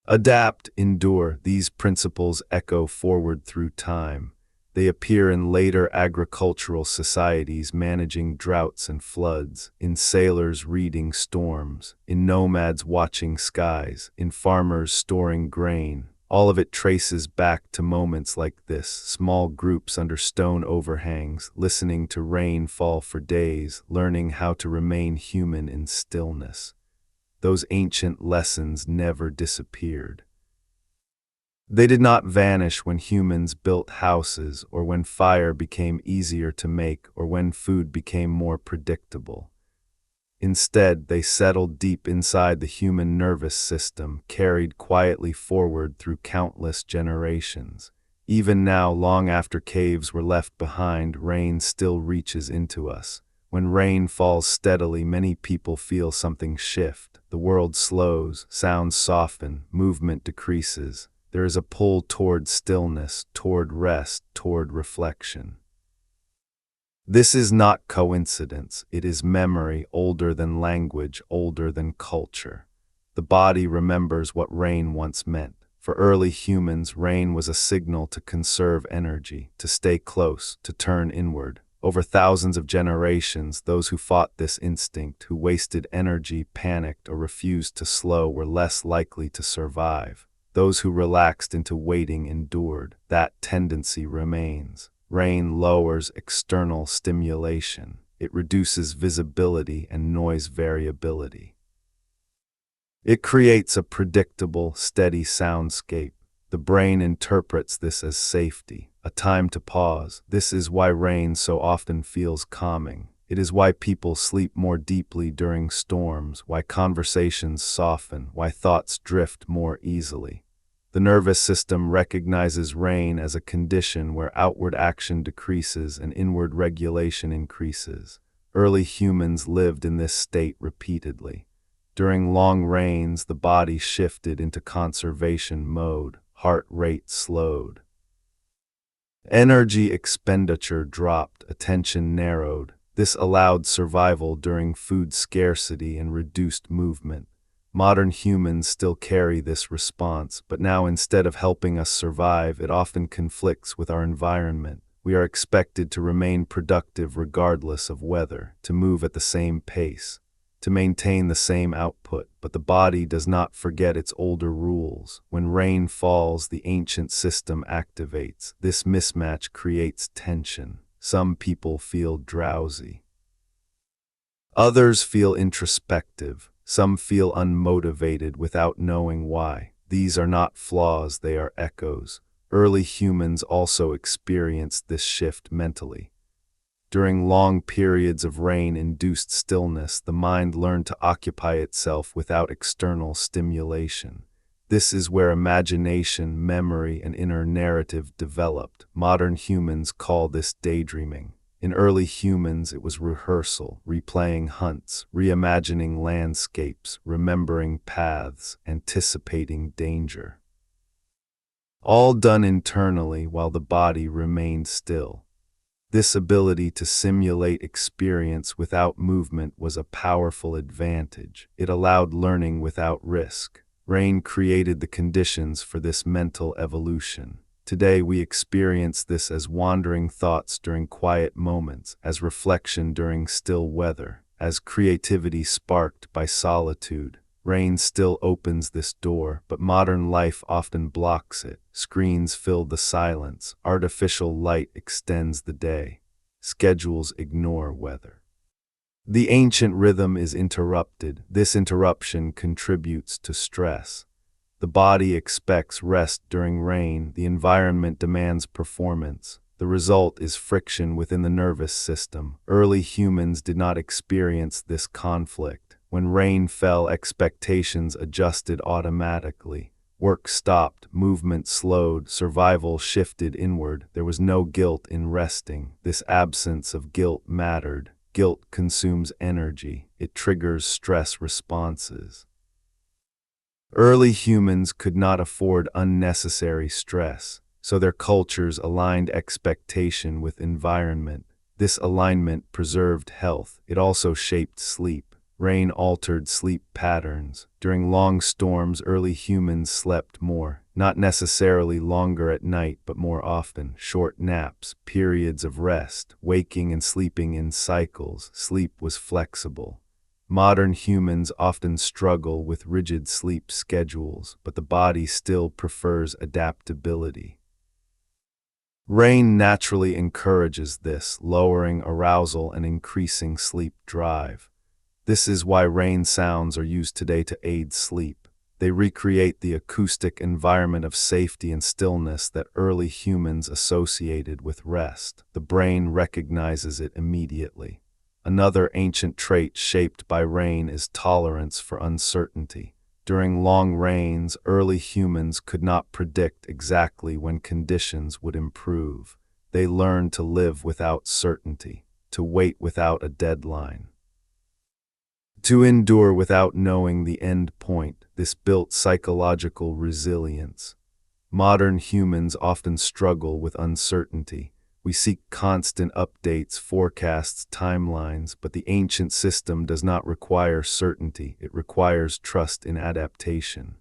S1: Adapt, endure. These principles echo forward through time. They appear in later agricultural societies managing droughts and floods, in sailors reading storms, in nomads watching skies, in farmers storing grain. All of it traces back to moments like this, small groups under stone overhangs, listening to rain fall for days, learning how to remain human in stillness. Those ancient lessons never disappeared. They did not vanish when humans built houses, or when fire became easier to make, or when food became more predictable. Instead, they settled deep inside the human nervous system, carried quietly forward through countless generations. Even now, long after caves were left behind, rain still reaches into us. When rain falls steadily, many people feel something shift. The world slows, sounds soften, movement decreases. There is a pull toward stillness, toward rest, toward reflection. This is not coincidence, it is memory older than language, older than culture. The body remembers what rain once meant. For early humans, rain was a signal to conserve energy, to stay close, to turn inward. Over thousands of generations, those who fought this instinct, who wasted energy, panicked, or refused to slow, were less likely to survive. Those who relaxed into waiting endured. That tendency remains. Rain lowers external stimulation. It reduces visibility and noise variability. It creates a predictable, steady soundscape. The brain interprets this as safety, a time to pause. This is why rain so often feels calming. It is why people sleep more deeply during storms, why conversations soften, why thoughts drift more easily. The nervous system recognizes rain as a condition where outward action decreases and inward regulation increases. Early humans lived in this state repeatedly. During long rains, the body shifted into conservation mode, heart rate slowed. Energy expenditure dropped, attention narrowed. This allowed survival during food scarcity and reduced movement. Modern humans still carry this response, but now instead of helping us survive, it often conflicts with our environment. We are expected to remain productive regardless of weather, to move at the same pace, to maintain the same output, but the body does not forget its older rules. When rain falls, the ancient system activates. This mismatch creates tension. Some people feel drowsy. Others feel introspective. Some feel unmotivated without knowing why. These are not flaws, they are echoes. Early humans also experienced this shift mentally. During long periods of rain-induced stillness, the mind learned to occupy itself without external stimulation. This is where imagination, memory, and inner narrative developed. Modern humans call this daydreaming. In early humans, it was rehearsal, replaying hunts, reimagining landscapes, remembering paths, anticipating danger. All done internally while the body remained still. This ability to simulate experience without movement was a powerful advantage. It allowed learning without risk. Rain created the conditions for this mental evolution. Today we experience this as wandering thoughts during quiet moments, as reflection during still weather, as creativity sparked by solitude. Rain still opens this door, but modern life often blocks it. Screens fill the silence. Artificial light extends the day. Schedules ignore weather. The ancient rhythm is interrupted. This interruption contributes to stress. The body expects rest during rain. The environment demands performance. The result is friction within the nervous system. Early humans did not experience this conflict. When rain fell, expectations adjusted automatically. Work stopped, movement slowed, survival shifted inward. There was no guilt in resting. This absence of guilt mattered. Guilt consumes energy. It triggers stress responses. Early humans could not afford unnecessary stress, so their cultures aligned expectation with environment. This alignment preserved health. It also shaped sleep. Rain altered sleep patterns. During long storms, early humans slept more, not necessarily longer at night, but more often. Short naps, periods of rest, waking and sleeping in cycles. Sleep was flexible. Modern humans often struggle with rigid sleep schedules, but the body still prefers adaptability. Rain naturally encourages this, lowering arousal and increasing sleep drive. This is why rain sounds are used today to aid sleep. They recreate the acoustic environment of safety and stillness that early humans associated with rest. The brain recognizes it immediately. Another ancient trait shaped by rain is tolerance for uncertainty. During long rains, early humans could not predict exactly when conditions would improve. They learned to live without certainty, to wait without a deadline, to endure without knowing the end point. This built psychological resilience. Modern humans often struggle with uncertainty. We seek constant updates, forecasts, timelines, but the ancient system does not require certainty. It requires trust in adaptation.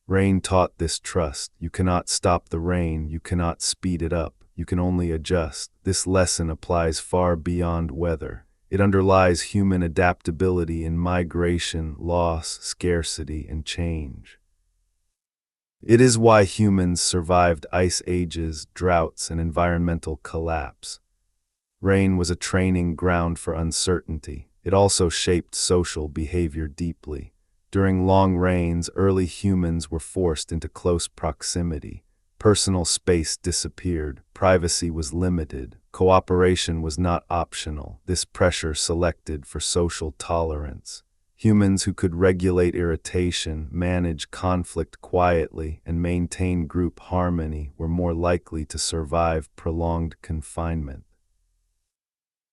S1: Rain taught this trust. You cannot stop the rain, you cannot speed it up, you can only adjust. This lesson applies far beyond weather. It underlies human adaptability in migration, loss, scarcity, and change. It is why humans survived ice ages, droughts, and environmental collapse. Rain was a training ground for uncertainty. It also shaped social behavior deeply. During long rains, early humans were forced into close proximity. Personal space disappeared, privacy was limited, cooperation was not optional. This pressure selected for social tolerance. Humans who could regulate irritation, manage conflict quietly, and maintain group harmony were more likely to survive prolonged confinement.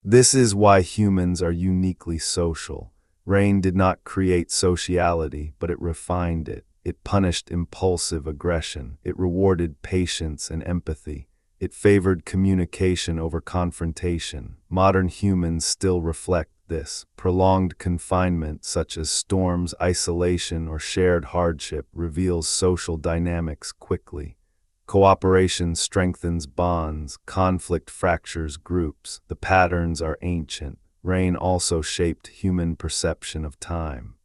S1: This is why humans are uniquely social. Rain did not create sociality, but it refined it. It punished impulsive aggression. It rewarded patience and empathy. It favored communication over confrontation. Modern humans still reflect this. Prolonged confinement, such as storms, isolation, or shared hardship, reveals social dynamics quickly. Cooperation strengthens bonds, conflict fractures groups. The patterns are ancient. Rain also shaped human perception of time.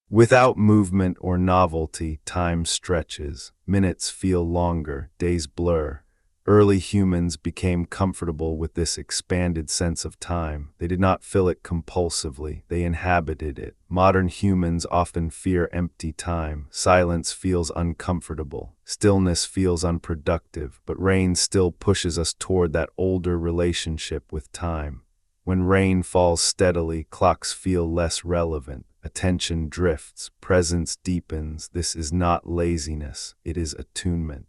S1: Without movement or novelty, time stretches. Minutes feel longer, days blur. Early humans became comfortable with this expanded sense of time. They did not fill it compulsively, they inhabited it. Modern humans often fear empty time. Silence feels uncomfortable. Stillness feels unproductive, but rain still pushes us toward that older relationship with time. When rain falls steadily, clocks feel less relevant. Attention drifts, presence deepens. This is not laziness, it is attunement.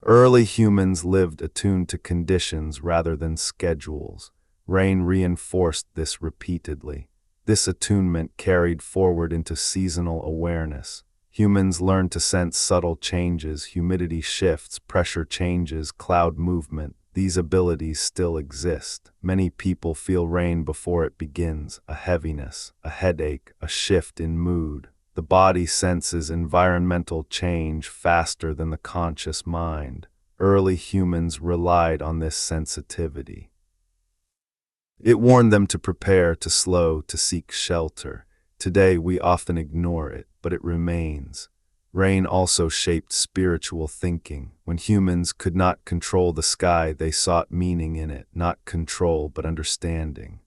S1: Early humans lived attuned to conditions rather than schedules. Rain reinforced this repeatedly. This attunement carried forward into seasonal awareness. Humans learned to sense subtle changes, humidity shifts, pressure changes, cloud movement. These abilities still exist. Many people feel rain before it begins, a heaviness, a headache, a shift in mood. The body senses environmental change faster than the conscious mind. Early humans relied on this sensitivity. It warned them to prepare, to slow, to seek shelter. Today we often ignore it, but it remains. Rain also shaped spiritual thinking. When humans could not control the sky, they sought meaning in it, not control but understanding.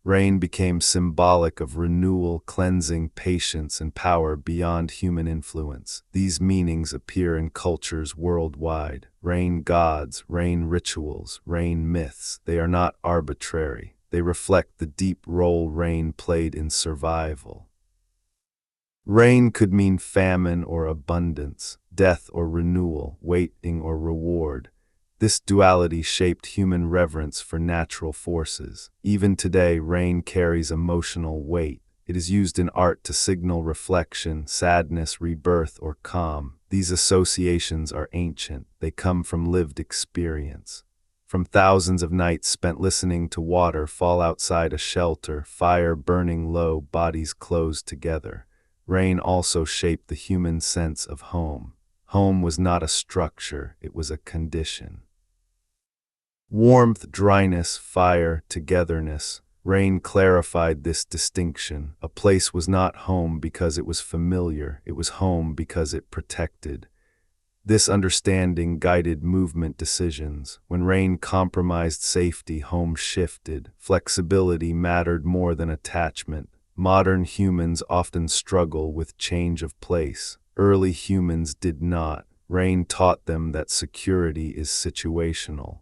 S1: Rain became symbolic of renewal, cleansing, patience, and power beyond human influence. These meanings appear in cultures worldwide. Rain gods, rain rituals, rain myths. They are not arbitrary. They reflect the deep role rain played in survival. Rain could mean famine or abundance, death or renewal, waiting or reward. This duality shaped human reverence for natural forces. Even today, rain carries emotional weight. It is used in art to signal reflection, sadness, rebirth, or calm. These associations are ancient. They come from lived experience. From thousands of nights spent listening to water fall outside a shelter, fire burning low, bodies closed together. Rain also shaped the human sense of home. Home was not a structure, it was a condition. Warmth, dryness, fire, togetherness. Rain clarified this distinction. A place was not home because it was familiar, it was home because it protected. This understanding guided movement decisions. When rain compromised safety, home shifted. Flexibility mattered more than attachment. Modern humans often struggle with change of place. Early humans did not. Rain taught them that security is situational.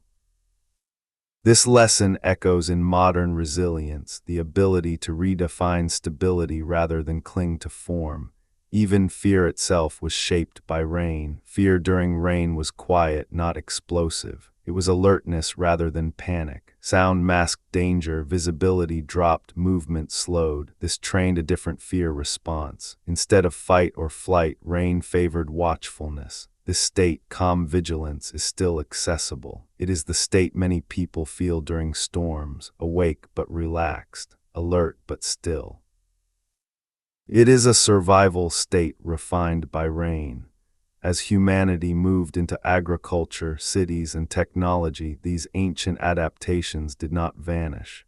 S1: This lesson echoes in modern resilience, the ability to redefine stability rather than cling to form. Even fear itself was shaped by rain. Fear during rain was quiet, not explosive. It was alertness rather than panic. Sound masked danger, visibility dropped, movement slowed. This trained a different fear response. Instead of fight or flight, rain favored watchfulness. This state, calm vigilance, is still accessible. It is the state many people feel during storms, awake but relaxed, alert but still. It is a survival state refined by rain. As humanity moved into agriculture, cities, and technology, these ancient adaptations did not vanish.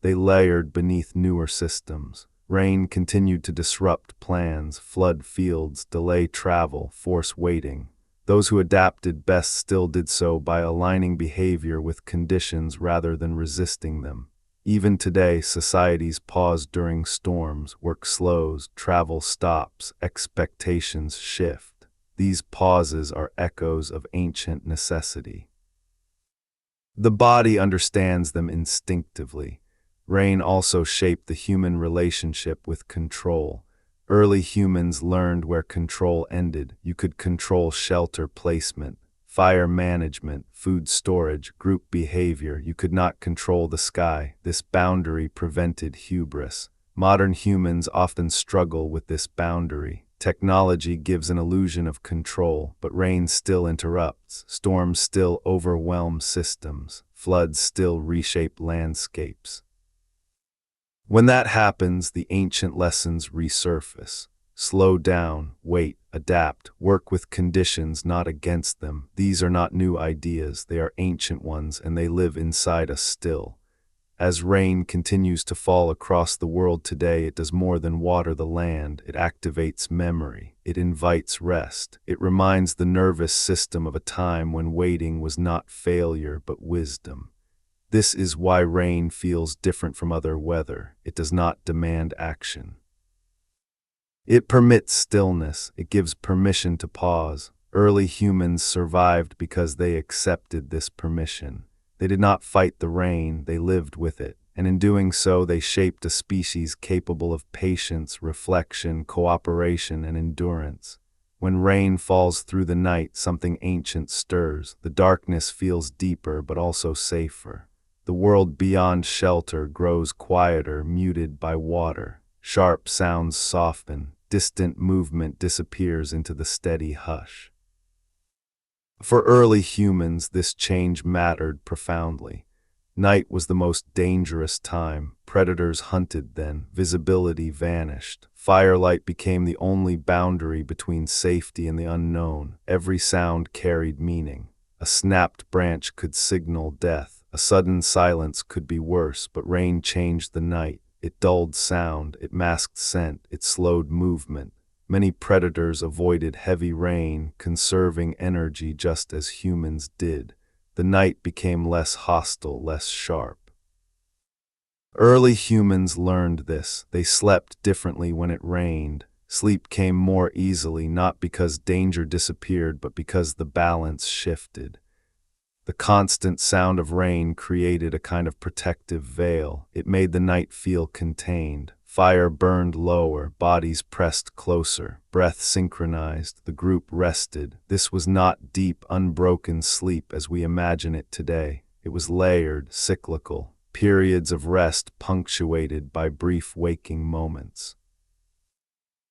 S1: They layered beneath newer systems. Rain continued to disrupt plans, flood fields, delay travel, force waiting. Those who adapted best still did so by aligning behavior with conditions rather than resisting them. Even today, societies pause during storms, work slows, travel stops, expectations shift. These pauses are echoes of ancient necessity. The body understands them instinctively. Rain also shaped the human relationship with control. Early humans learned where control ended. You could control shelter placement, fire management, food storage, group behavior. You could not control the sky. This boundary prevented hubris. Modern humans often struggle with this boundary. Technology gives an illusion of control, but rain still interrupts. Storms still overwhelm systems. Floods still reshape landscapes. When that happens, the ancient lessons resurface. Slow down, wait, adapt, work with conditions, not against them. These are not new ideas, they are ancient ones, and they live inside us still. As rain continues to fall across the world today, it does more than water the land. It activates memory. It invites rest. It reminds the nervous system of a time when waiting was not failure, but wisdom. This is why rain feels different from other weather. It does not demand action. It permits stillness. It gives permission to pause. Early humans survived because they accepted this permission. They did not fight the rain, they lived with it, and in doing so they shaped a species capable of patience, reflection, cooperation, and endurance. When rain falls through the night, something ancient stirs. The darkness feels deeper but also safer. The world beyond shelter grows quieter, muted by water. Sharp sounds soften. Distant movement disappears into the steady hush. For early humans, this change mattered profoundly. Night was the most dangerous time. Predators hunted then. Visibility vanished. Firelight became the only boundary between safety and the unknown. Every sound carried meaning. A snapped branch could signal death. A sudden silence could be worse, but rain changed the night. It dulled sound, it masked scent, it slowed movement. Many predators avoided heavy rain, conserving energy just as humans did. The night became less hostile, less sharp. Early humans learned this. They slept differently when it rained. Sleep came more easily, not because danger disappeared, but because the balance shifted. The constant sound of rain created a kind of protective veil. It made the night feel contained. Fire burned lower, bodies pressed closer, breath synchronized, the group rested. This was not deep, unbroken sleep as we imagine it today. It was layered, cyclical, periods of rest punctuated by brief waking moments.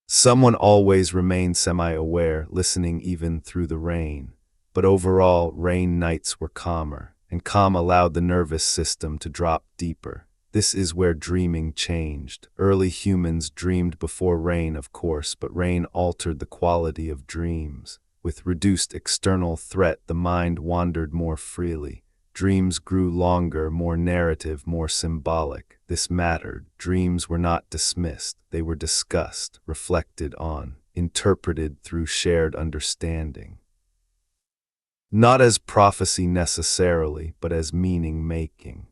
S1: Someone always remained semi-aware, listening even through the rain. But overall, rain nights were calmer, and calm allowed the nervous system to drop deeper. This is where dreaming changed. Early humans dreamed before rain, of course, but rain altered the quality of dreams. With reduced external threat, the mind wandered more freely. Dreams grew longer, more narrative, more symbolic. This mattered. Dreams were not dismissed. They were discussed, reflected on, interpreted through shared understanding. Not as prophecy necessarily, but as meaning-making.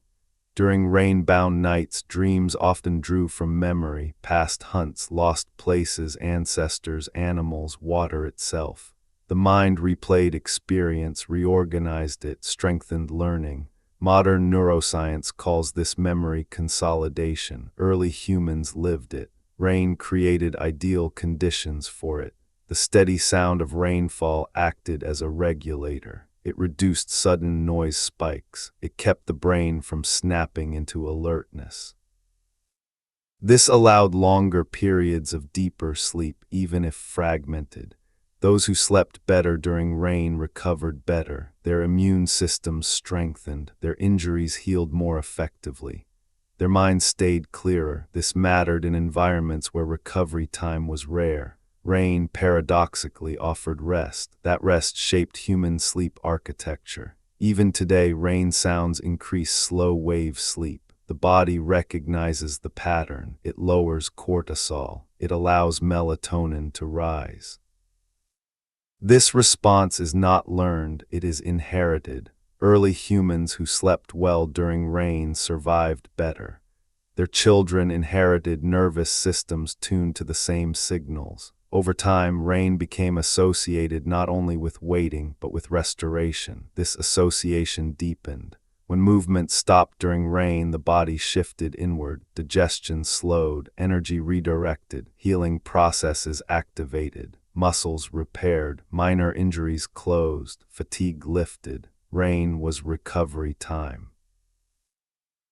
S1: During rain-bound nights, dreams often drew from memory, past hunts, lost places, ancestors, animals, water itself. The mind replayed experience, reorganized it, strengthened learning. Modern neuroscience calls this memory consolidation. Early humans lived it. Rain created ideal conditions for it. The steady sound of rainfall acted as a regulator. It reduced sudden noise spikes. It kept the brain from snapping into alertness. This allowed longer periods of deeper sleep, even if fragmented. Those who slept better during rain recovered better. Their immune systems strengthened. Their injuries healed more effectively. Their minds stayed clearer. This mattered in environments where recovery time was rare. Rain, paradoxically, offered rest. That rest shaped human sleep architecture. Even today, rain sounds increase slow-wave sleep. The body recognizes the pattern. It lowers cortisol. It allows melatonin to rise. This response is not learned, it is inherited. Early humans who slept well during rain survived better. Their children inherited nervous systems tuned to the same signals. Over time, rain became associated not only with waiting, but with restoration. This association deepened. When movement stopped during rain, the body shifted inward, digestion slowed, energy redirected, healing processes activated, muscles repaired, minor injuries closed, fatigue lifted. Rain was recovery time.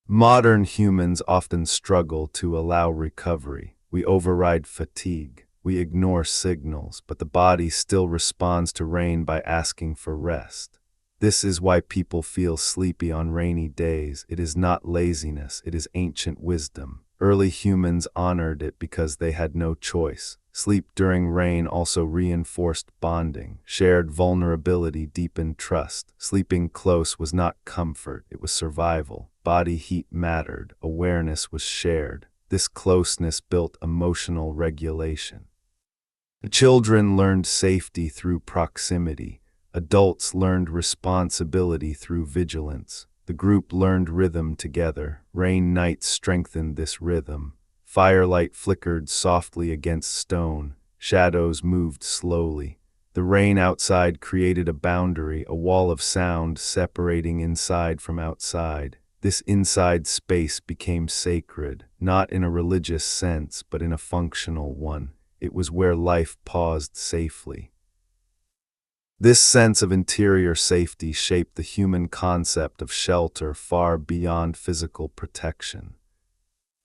S1: Modern humans often struggle to allow recovery. We override fatigue. We ignore signals, but the body still responds to rain by asking for rest. This is why people feel sleepy on rainy days. It is not laziness, it is ancient wisdom. Early humans honored it because they had no choice. Sleep during rain also reinforced bonding. Shared vulnerability deepened trust. Sleeping close was not comfort, it was survival. Body heat mattered. Awareness was shared. This closeness built emotional regulation. Children learned safety through proximity. Adults learned responsibility through vigilance. The group learned rhythm together. Rain nights strengthened this rhythm. Firelight flickered softly against stone. Shadows moved slowly. The rain outside created a boundary, a wall of sound separating inside from outside. This inside space became sacred, not in a religious sense, but in a functional one. It was where life paused safely. This sense of interior safety shaped the human concept of shelter far beyond physical protection.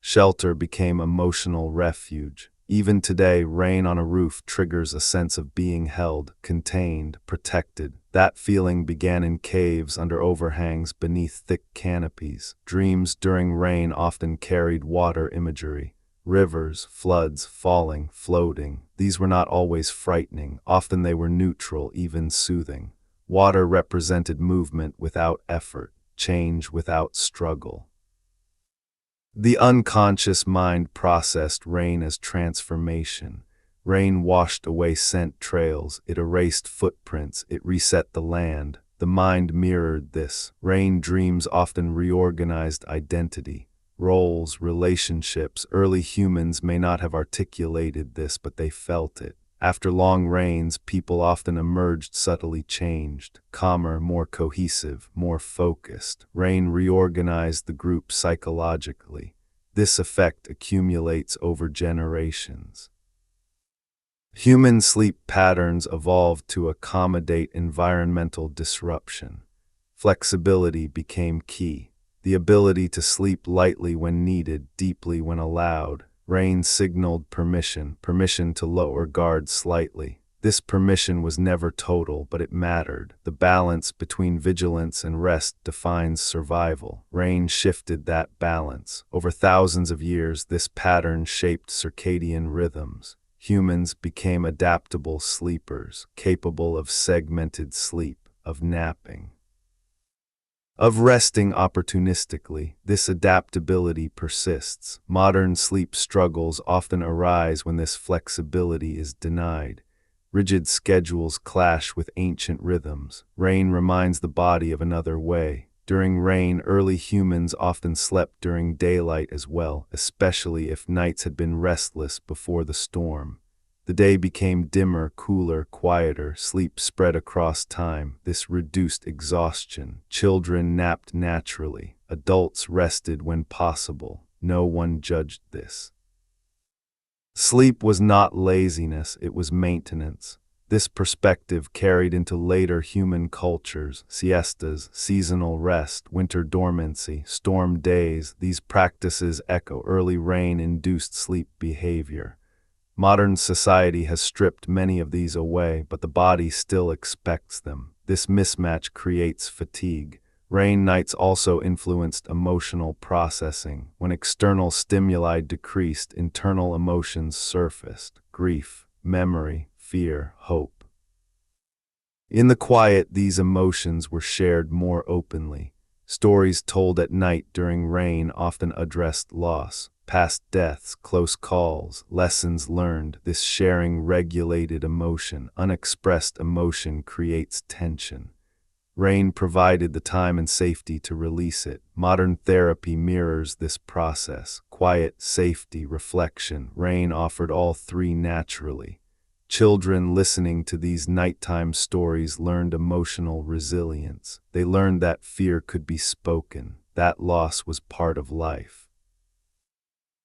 S1: Shelter became emotional refuge. Even today, rain on a roof triggers a sense of being held, contained, protected. That feeling began in caves under overhangs beneath thick canopies. Dreams during rain often carried water imagery. Rivers, floods, falling, floating. These were not always frightening. Often they were neutral, even soothing. Water represented movement without effort, change without struggle. The unconscious mind processed rain as transformation. Rain washed away scent trails, it erased footprints, it reset the land. The mind mirrored this. Rain dreams often reorganized identity. Roles, relationships. Early humans may not have articulated this, but they felt it. After long rains, people often emerged subtly changed, calmer, more cohesive, more focused. Rain reorganized the group psychologically. This effect accumulates over generations. Human sleep patterns evolved to accommodate environmental disruption. Flexibility became key. The ability to sleep lightly when needed, deeply when allowed. Rain signaled permission to lower guard slightly. This permission was never total, but it mattered. The balance between vigilance and rest defines survival. Rain shifted that balance. Over thousands of years, this pattern shaped circadian rhythms. Humans became adaptable sleepers, capable of segmented sleep, of napping, of resting opportunistically. This adaptability persists. Modern sleep struggles often arise when this flexibility is denied. Rigid schedules clash with ancient rhythms. Rain reminds the body of another way. During rain, early humans often slept during daylight as well, especially if nights had been restless before the storm. The day became dimmer, cooler, quieter. Sleep spread across time. This reduced exhaustion. Children napped naturally. Adults rested when possible. No one judged this. Sleep was not laziness, it was maintenance. This perspective carried into later human cultures. Siestas, seasonal rest, winter dormancy, storm days. These practices echo early rain-induced sleep behavior. Modern society has stripped many of these away, but the body still expects them. This mismatch creates fatigue. Rain nights also influenced emotional processing. When external stimuli decreased, internal emotions surfaced: grief, memory, fear, hope. In the quiet, these emotions were shared more openly. Stories told at night during rain often addressed loss, past deaths, close calls, lessons learned. This sharing regulated emotion. Unexpressed emotion creates tension. Rain provided the time and safety to release it. Modern therapy mirrors this process. Quiet, safety, reflection. Rain offered all three naturally. Children listening to these nighttime stories learned emotional resilience. They learned that fear could be spoken, that loss was part of life.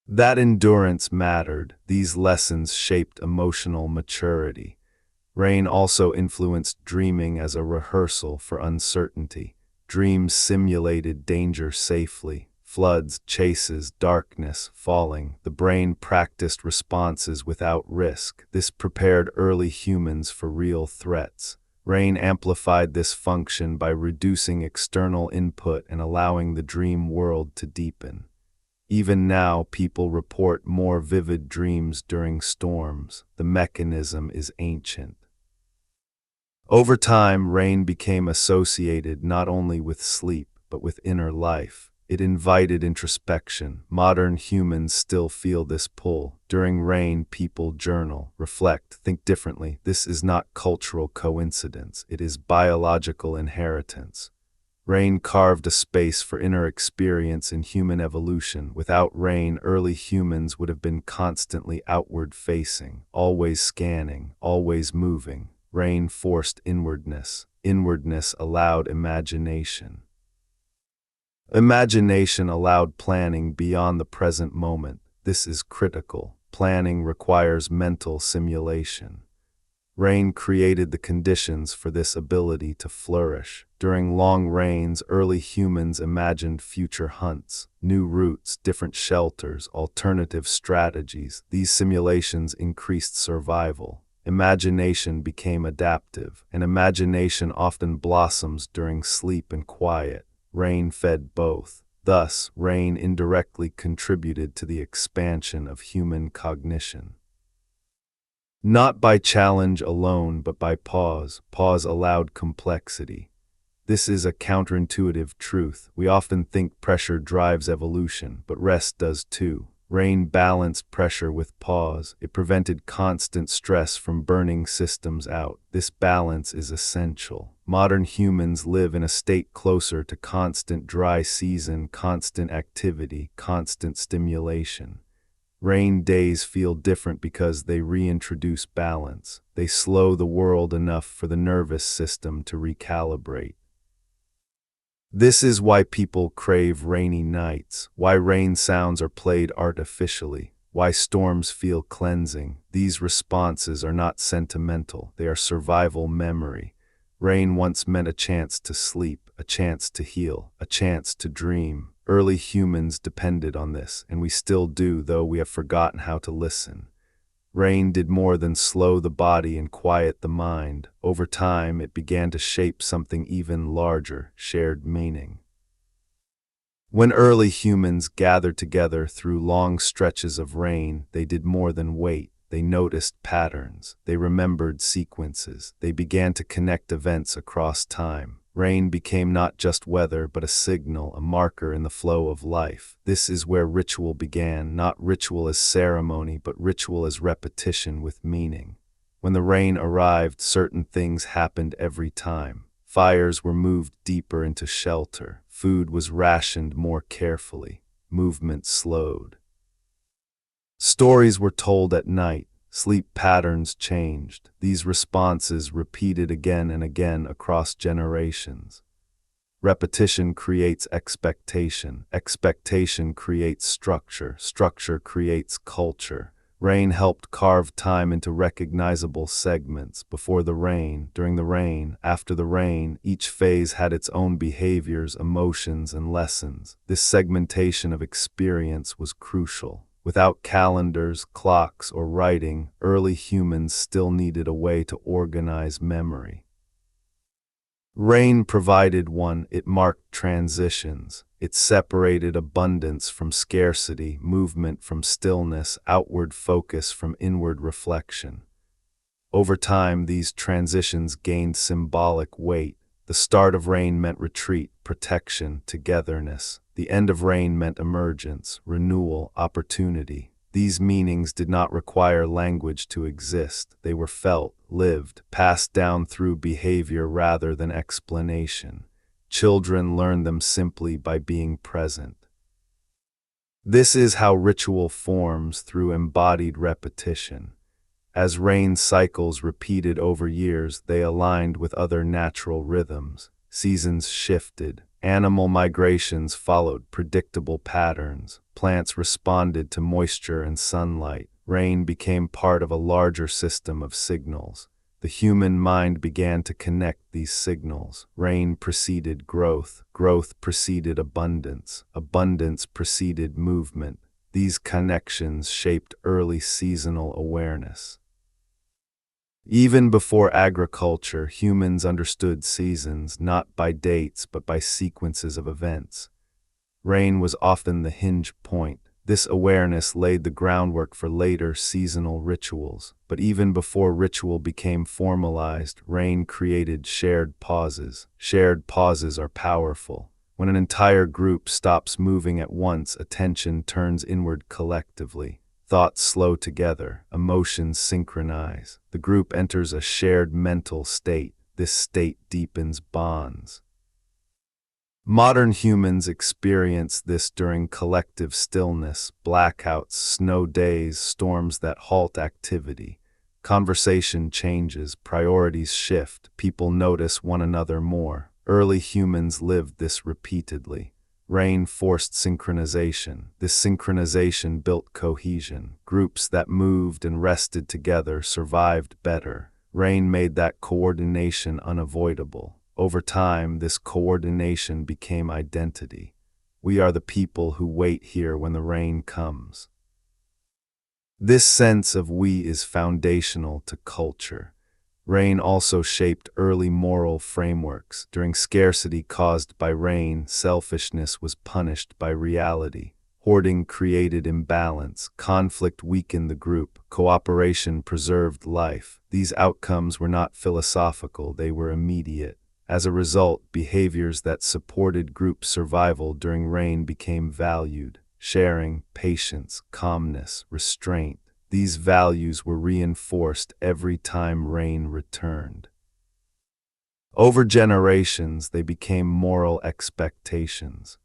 S1: That endurance mattered. These lessons shaped emotional maturity. Rain also influenced dreaming as a rehearsal for uncertainty. Dreams simulated danger safely. Floods, chases, darkness, falling. The brain practiced responses without risk. This prepared early humans for real threats. Rain amplified this function by reducing external input and allowing the dream world to deepen. Even now, people report more vivid dreams during storms. The mechanism is ancient. Over time, rain became associated not only with sleep, but with inner life. It invited introspection. Modern humans still feel this pull. During rain, people journal, reflect, think differently. This is not cultural coincidence. It is biological inheritance. Rain carved a space for inner experience in human evolution. Without rain, early humans would have been constantly outward-facing, always scanning, always moving. Rain forced inwardness. Inwardness allowed imagination. Imagination allowed planning beyond the present moment. This is critical. Planning requires mental simulation. Rain created the conditions for this ability to flourish. During long rains, early humans imagined future hunts, new routes, different shelters, alternative strategies. These simulations increased survival. Imagination became adaptive, and imagination often blossoms during sleep and quiet. Rain fed both. Thus, rain indirectly contributed to the expansion of human cognition. Not by challenge alone, but by pause. Pause allowed complexity. This is a counterintuitive truth. We often think pressure drives evolution, but rest does too. Rain balanced pressure with pause. It prevented constant stress from burning systems out. This balance is essential. Modern humans live in a state closer to constant dry season, constant activity, constant stimulation. Rain days feel different because they reintroduce balance. They slow the world enough for the nervous system to recalibrate. This is why people crave rainy nights, why rain sounds are played artificially, why storms feel cleansing. These responses are not sentimental, they are survival memory. Rain once meant a chance to sleep, a chance to heal, a chance to dream. Early humans depended on this, and we still do, though we have forgotten how to listen. Rain did more than slow the body and quiet the mind. Over time, it began to shape something even larger, shared meaning. When early humans gathered together through long stretches of rain, they did more than wait. They noticed patterns. They remembered sequences. They began to connect events across time. Rain became not just weather, but a signal, a marker in the flow of life. This is where ritual began, not ritual as ceremony, but ritual as repetition with meaning. When the rain arrived, certain things happened every time. Fires were moved deeper into shelter. Food was rationed more carefully. Movement slowed. Stories were told at night. Sleep patterns changed. These responses repeated again and again across generations. Repetition creates expectation. Expectation creates structure. Structure creates culture. Rain helped carve time into recognizable segments. Before the rain, during the rain, after the rain, each phase had its own behaviors, emotions, and lessons. This segmentation of experience was crucial. Without calendars, clocks, or writing, early humans still needed a way to organize memory. Rain provided one. It marked transitions. It separated abundance from scarcity, movement from stillness, outward focus from inward reflection. Over time, these transitions gained symbolic weight. The start of rain meant retreat, protection, togetherness. The end of rain meant emergence, renewal, opportunity. These meanings did not require language to exist. They were felt, lived, passed down through behavior rather than explanation. Children learn them simply by being present. This is how ritual forms through embodied repetition. As rain cycles repeated over years, they aligned with other natural rhythms. Seasons shifted. Animal migrations followed predictable patterns. Plants responded to moisture and sunlight. Rain became part of a larger system of signals. The human mind began to connect these signals. Rain preceded growth. Growth preceded abundance. Abundance preceded movement. These connections shaped early seasonal awareness. Even before agriculture, humans understood seasons not by dates but by sequences of events. Rain was often the hinge point. This awareness laid the groundwork for later seasonal rituals. But even before ritual became formalized, rain created shared pauses. Shared pauses are powerful. When an entire group stops moving at once, attention turns inward collectively. Thoughts slow together, emotions synchronize. The group enters a shared mental state. This state deepens bonds. Modern humans experience this during collective stillness, blackouts, snow days, storms that halt activity. Conversation changes, priorities shift, people notice one another more. Early humans lived this repeatedly. Rain forced synchronization. This synchronization built cohesion. Groups that moved and rested together survived better. Rain made that coordination unavoidable. Over time, this coordination became identity. We are the people who wait here when the rain comes. This sense of we is foundational to culture. Rain also shaped early moral frameworks. During scarcity caused by rain, selfishness was punished by reality. Hoarding created imbalance. Conflict weakened the group. Cooperation preserved life. These outcomes were not philosophical, they were immediate. As a result, behaviors that supported group survival during rain became valued. Sharing, patience, calmness, restraint. These values were reinforced every time rain returned. Over generations, they became moral expectations.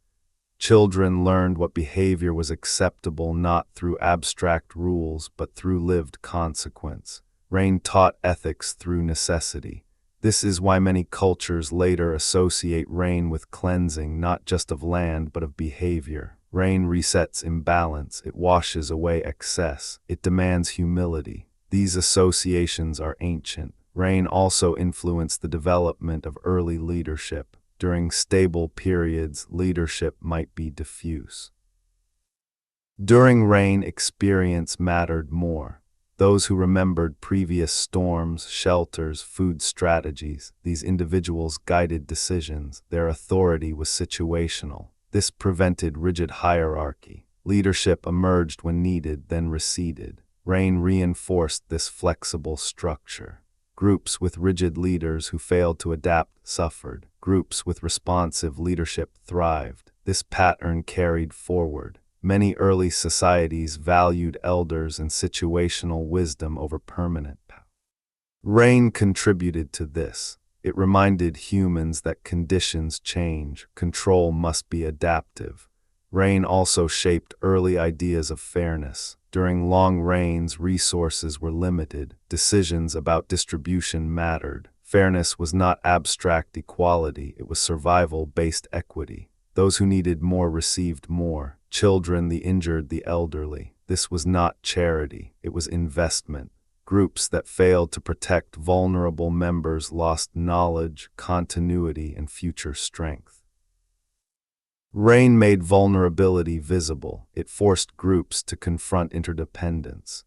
S1: Children learned what behavior was acceptable not through abstract rules but through lived consequence. Rain taught ethics through necessity. This is why many cultures later associate rain with cleansing not just of land but of behavior. Rain resets imbalance, it washes away excess, it demands humility. These associations are ancient. Rain also influenced the development of early leadership. During stable periods, leadership might be diffuse. During rain, experience mattered more. Those who remembered previous storms, shelters, food strategies, these individuals guided decisions. Their authority was situational. This prevented rigid hierarchy. Leadership emerged when needed, then receded. Rain reinforced this flexible structure. Groups with rigid leaders who failed to adapt suffered. Groups with responsive leadership thrived. This pattern carried forward. Many early societies valued elders and situational wisdom over permanent power. Rain contributed to this. It reminded humans that conditions change, control must be adaptive. Rain also shaped early ideas of fairness. During long rains, resources were limited. Decisions about distribution mattered. Fairness was not abstract equality, it was survival-based equity. Those who needed more received more. Children, the injured, the elderly. This was not charity, it was investment. Groups that failed to protect vulnerable members lost knowledge, continuity, and future strength. Rain made vulnerability visible. It forced groups to confront interdependence.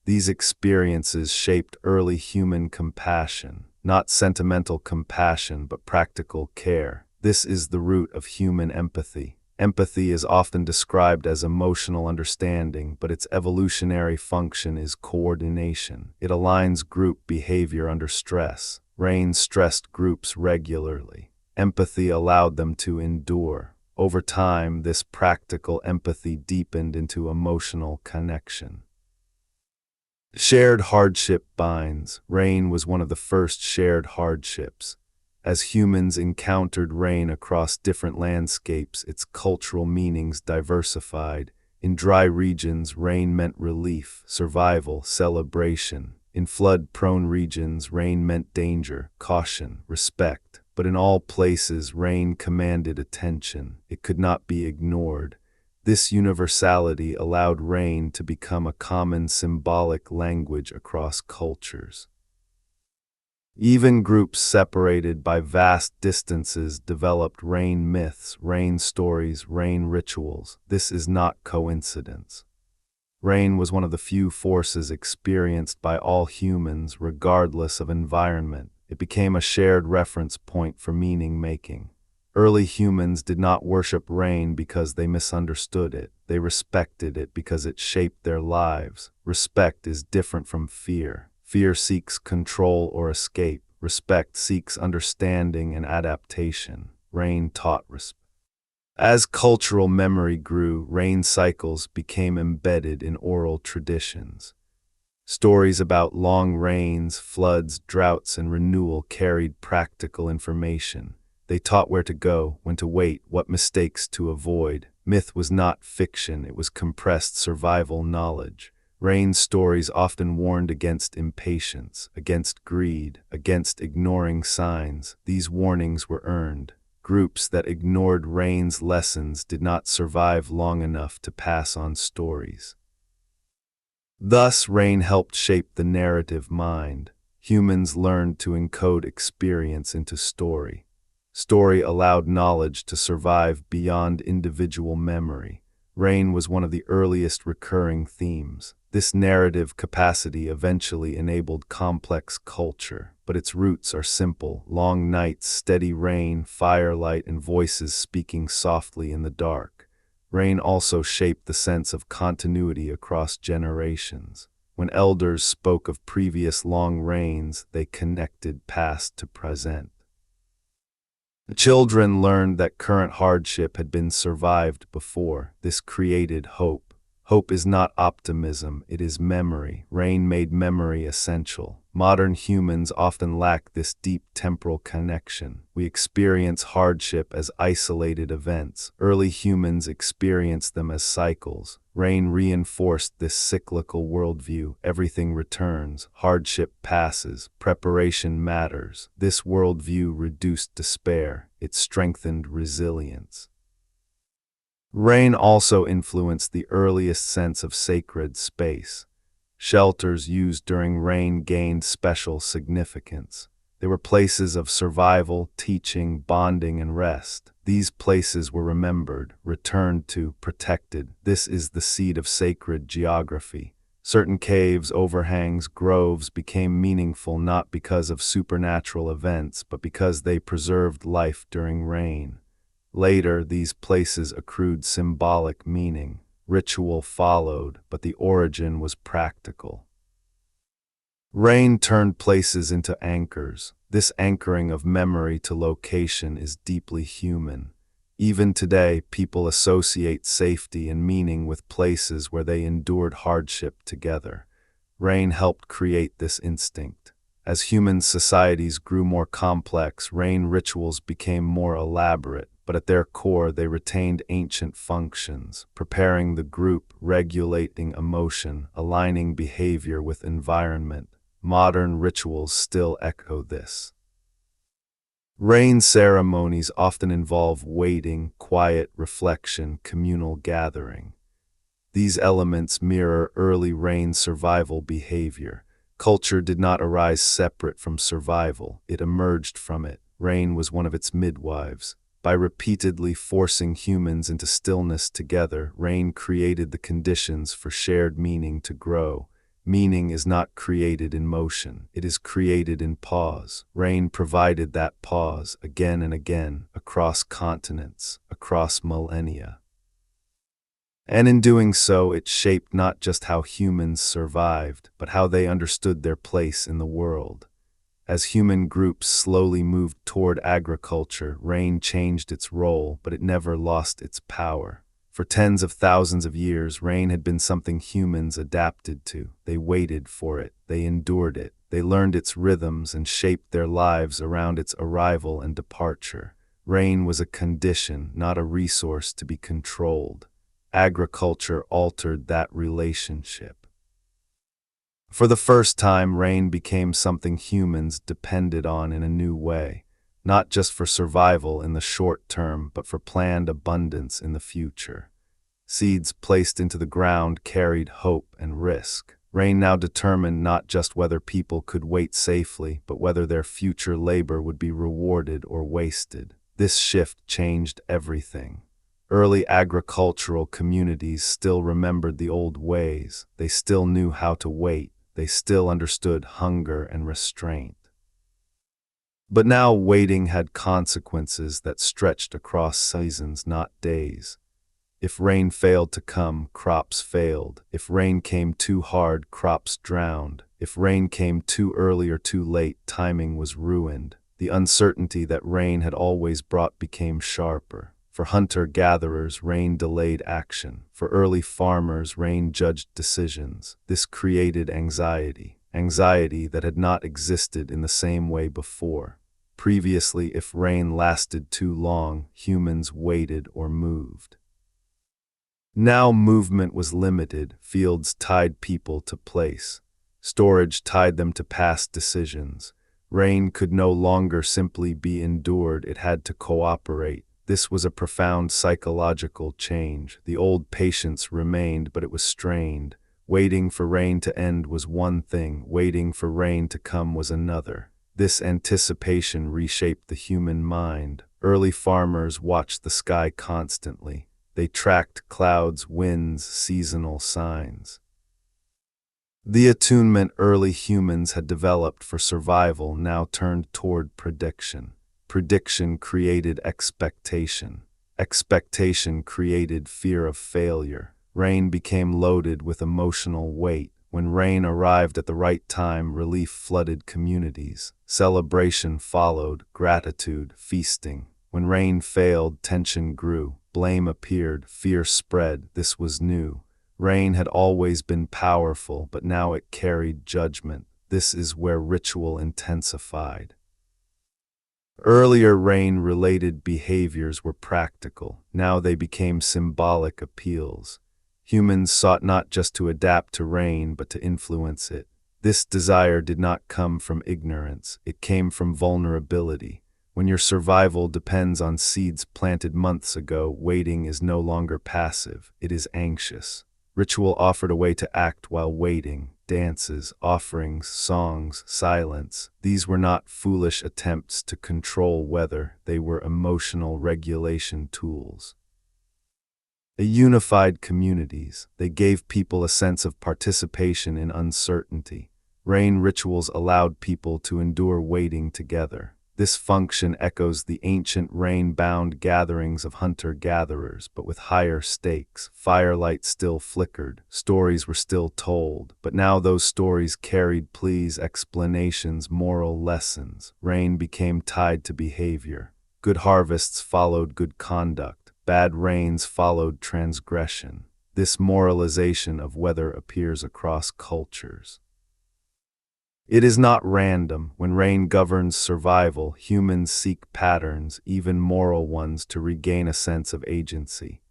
S1: These experiences shaped early human compassion, not sentimental compassion but practical care. This is the root of human empathy. Empathy is often described as emotional understanding, but its evolutionary function is coordination. It aligns group behavior under stress. Rain stressed groups regularly. Empathy allowed them to endure. Over time, this practical empathy deepened into emotional connection. Shared hardship binds. Rain was one of the first shared hardships. As humans encountered rain across different landscapes, its cultural meanings diversified. In dry regions, rain meant relief, survival, celebration. In flood-prone regions, rain meant danger, caution, respect. But in all places, rain commanded attention. It could not be ignored. This universality allowed rain to become a common symbolic language across cultures. Even groups separated by vast distances developed rain myths, rain stories, rain rituals. This is not coincidence. Rain was one of the few forces experienced by all humans, regardless of environment. It became a shared reference point for meaning-making. Early humans did not worship rain because they misunderstood it. They respected it because it shaped their lives. Respect is different from fear. Fear seeks control or escape. Respect seeks understanding and adaptation. Rain taught respect. As cultural memory grew, rain cycles became embedded in oral traditions. Stories about long rains, floods, droughts, and renewal carried practical information. They taught where to go, when to wait, what mistakes to avoid. Myth was not fiction, it was compressed survival knowledge. Rain stories often warned against impatience, against greed, against ignoring signs. These warnings were earned. Groups that ignored rain's lessons did not survive long enough to pass on stories. Thus, rain helped shape the narrative mind. Humans learned to encode experience into story. Story allowed knowledge to survive beyond individual memory. Rain was one of the earliest recurring themes. This narrative capacity eventually enabled complex culture, but its roots are simple: long nights, steady rain, firelight, and voices speaking softly in the dark. Rain also shaped the sense of continuity across generations. When elders spoke of previous long rains, they connected past to present. The children learned that current hardship had been survived before. This created hope. Hope is not optimism, it is memory. Rain made memory essential. Modern humans often lack this deep temporal connection. We experience hardship as isolated events. Early humans experienced them as cycles. Rain reinforced this cyclical worldview. Everything returns, hardship passes, preparation matters. This worldview reduced despair. It strengthened resilience. Rain also influenced the earliest sense of sacred space. Shelters used during rain gained special significance. They were places of survival, teaching, bonding, and rest. These places were remembered, returned to, protected. This is the seed of sacred geography. Certain caves, overhangs, groves became meaningful not because of supernatural events, but because they preserved life during rain. Later, these places accrued symbolic meaning. Ritual followed, but the origin was practical. Rain turned places into anchors. This anchoring of memory to location is deeply human. Even today, people associate safety and meaning with places where they endured hardship together. Rain helped create this instinct. As human societies grew more complex, rain rituals became more elaborate, but at their core they retained ancient functions, preparing the group, regulating emotion, aligning behavior with environment. Modern rituals still echo this. Rain ceremonies often involve waiting, quiet reflection, communal gathering. These elements mirror early rain survival behavior. Culture did not arise separate from survival, it emerged from it. Rain was one of its midwives. By repeatedly forcing humans into stillness together, rain created the conditions for shared meaning to grow. Meaning is not created in motion, it is created in pause. Rain provided that pause again and again, across continents, across millennia. And in doing so, it shaped not just how humans survived, but how they understood their place in the world. As human groups slowly moved toward agriculture, rain changed its role, but it never lost its power. For tens of thousands of years, rain had been something humans adapted to. They waited for it, they endured it, they learned its rhythms and shaped their lives around its arrival and departure. Rain was a condition, not a resource to be controlled. Agriculture altered that relationship. For the first time, rain became something humans depended on in a new way, not just for survival in the short term, but for planned abundance in the future. Seeds placed into the ground carried hope and risk. Rain now determined not just whether people could wait safely, but whether their future labor would be rewarded or wasted. This shift changed everything. Early agricultural communities still remembered the old ways. They still knew how to wait. They still understood hunger and restraint. But now waiting had consequences that stretched across seasons, not days. If rain failed to come, crops failed. If rain came too hard, crops drowned. If rain came too early or too late, timing was ruined. The uncertainty that rain had always brought became sharper. For hunter-gatherers, rain delayed action. For early farmers, rain judged decisions. This created anxiety that had not existed in the same way before. Previously, if rain lasted too long, humans waited or moved. Now movement was limited. Fields tied people to place. Storage tied them to past decisions. Rain could no longer simply be endured, it had to cooperate. This was a profound psychological change. The old patience remained, but it was strained. Waiting for rain to end was one thing, waiting for rain to come was another. This anticipation reshaped the human mind. Early farmers watched the sky constantly. They tracked clouds, winds, seasonal signs. The attunement early humans had developed for survival now turned toward prediction. Prediction created expectation. Expectation created fear of failure. Rain became loaded with emotional weight. When rain arrived at the right time, relief flooded communities. Celebration followed, gratitude, feasting. When rain failed, tension grew. Blame appeared, fear spread. This was new. Rain had always been powerful, but now it carried judgment. This is where ritual intensified. Earlier rain-related behaviors were practical. Now they became symbolic appeals. Humans sought not just to adapt to rain, but to influence it. This desire did not come from ignorance. It came from vulnerability. When your survival depends on seeds planted months ago, waiting is no longer passive. It is anxious. Ritual offered a way to act while waiting. Dances, offerings, songs, silence. These were not foolish attempts to control weather. They were emotional regulation tools. They unified communities. They gave people a sense of participation in uncertainty. Rain rituals allowed people to endure waiting together. This function echoes the ancient rain-bound gatherings of hunter-gatherers, but with higher stakes. Firelight still flickered, stories were still told, but now those stories carried pleas, explanations, moral lessons. Rain became tied to behavior. Good harvests followed good conduct. Bad rains followed transgression. This moralization of weather appears across cultures. It is not random. When rain governs survival, humans seek patterns, even moral ones, to regain a sense of agency.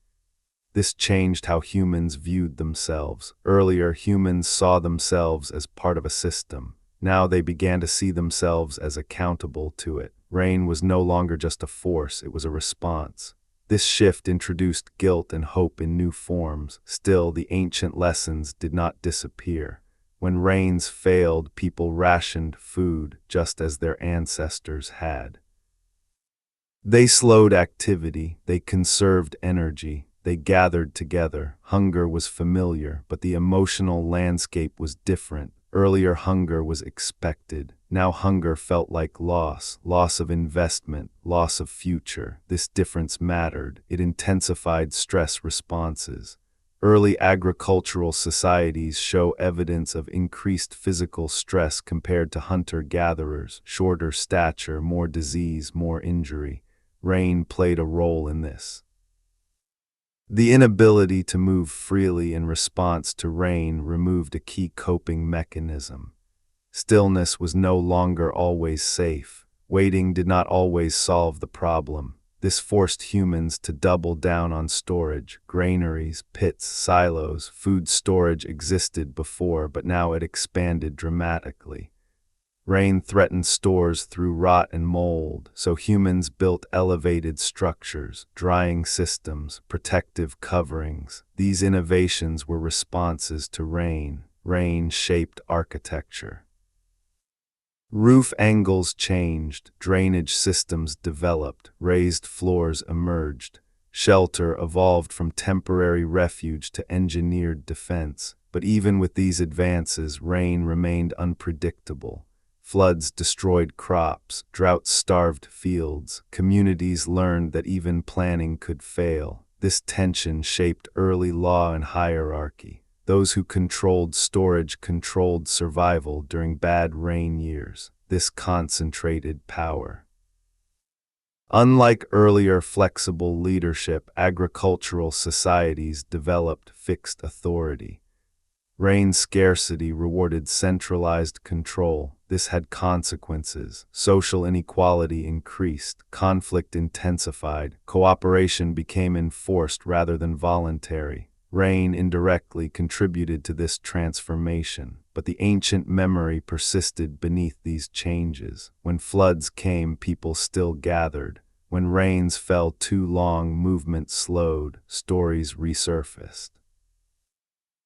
S1: This changed how humans viewed themselves. Earlier, humans saw themselves as part of a system. Now they began to see themselves as accountable to it. Rain was no longer just a force, it was a response. This shift introduced guilt and hope in new forms. Still, the ancient lessons did not disappear. When rains failed, people rationed food just as their ancestors had. They slowed activity, they conserved energy, they gathered together. Hunger was familiar, but the emotional landscape was different. Earlier hunger was expected. Now hunger felt like loss of investment, loss of future. This difference mattered. It intensified stress responses. Early agricultural societies show evidence of increased physical stress compared to hunter-gatherers, shorter stature, more disease, more injury. Rain played a role in this. The inability to move freely in response to rain removed a key coping mechanism. Stillness was no longer always safe. Waiting did not always solve the problem. This forced humans to double down on storage. Granaries, pits, silos, food storage existed before, but now it expanded dramatically. Rain threatened stores through rot and mold, so humans built elevated structures, drying systems, protective coverings. These innovations were responses to rain. Rain shaped architecture. Roof angles changed, drainage systems developed, raised floors emerged. Shelter evolved from temporary refuge to engineered defense. But even with these advances, rain remained unpredictable. Floods destroyed crops, droughts starved fields. Communities learned that even planning could fail. This tension shaped early law and hierarchy. Those who controlled storage controlled survival during bad rain years. This concentrated power. Unlike earlier flexible leadership, agricultural societies developed fixed authority. Rain scarcity rewarded centralized control. This had consequences. Social inequality increased, conflict intensified, cooperation became enforced rather than voluntary. Rain indirectly contributed to this transformation, but the ancient memory persisted beneath these changes. When floods came, people still gathered. When rains fell too long, movement slowed, stories resurfaced.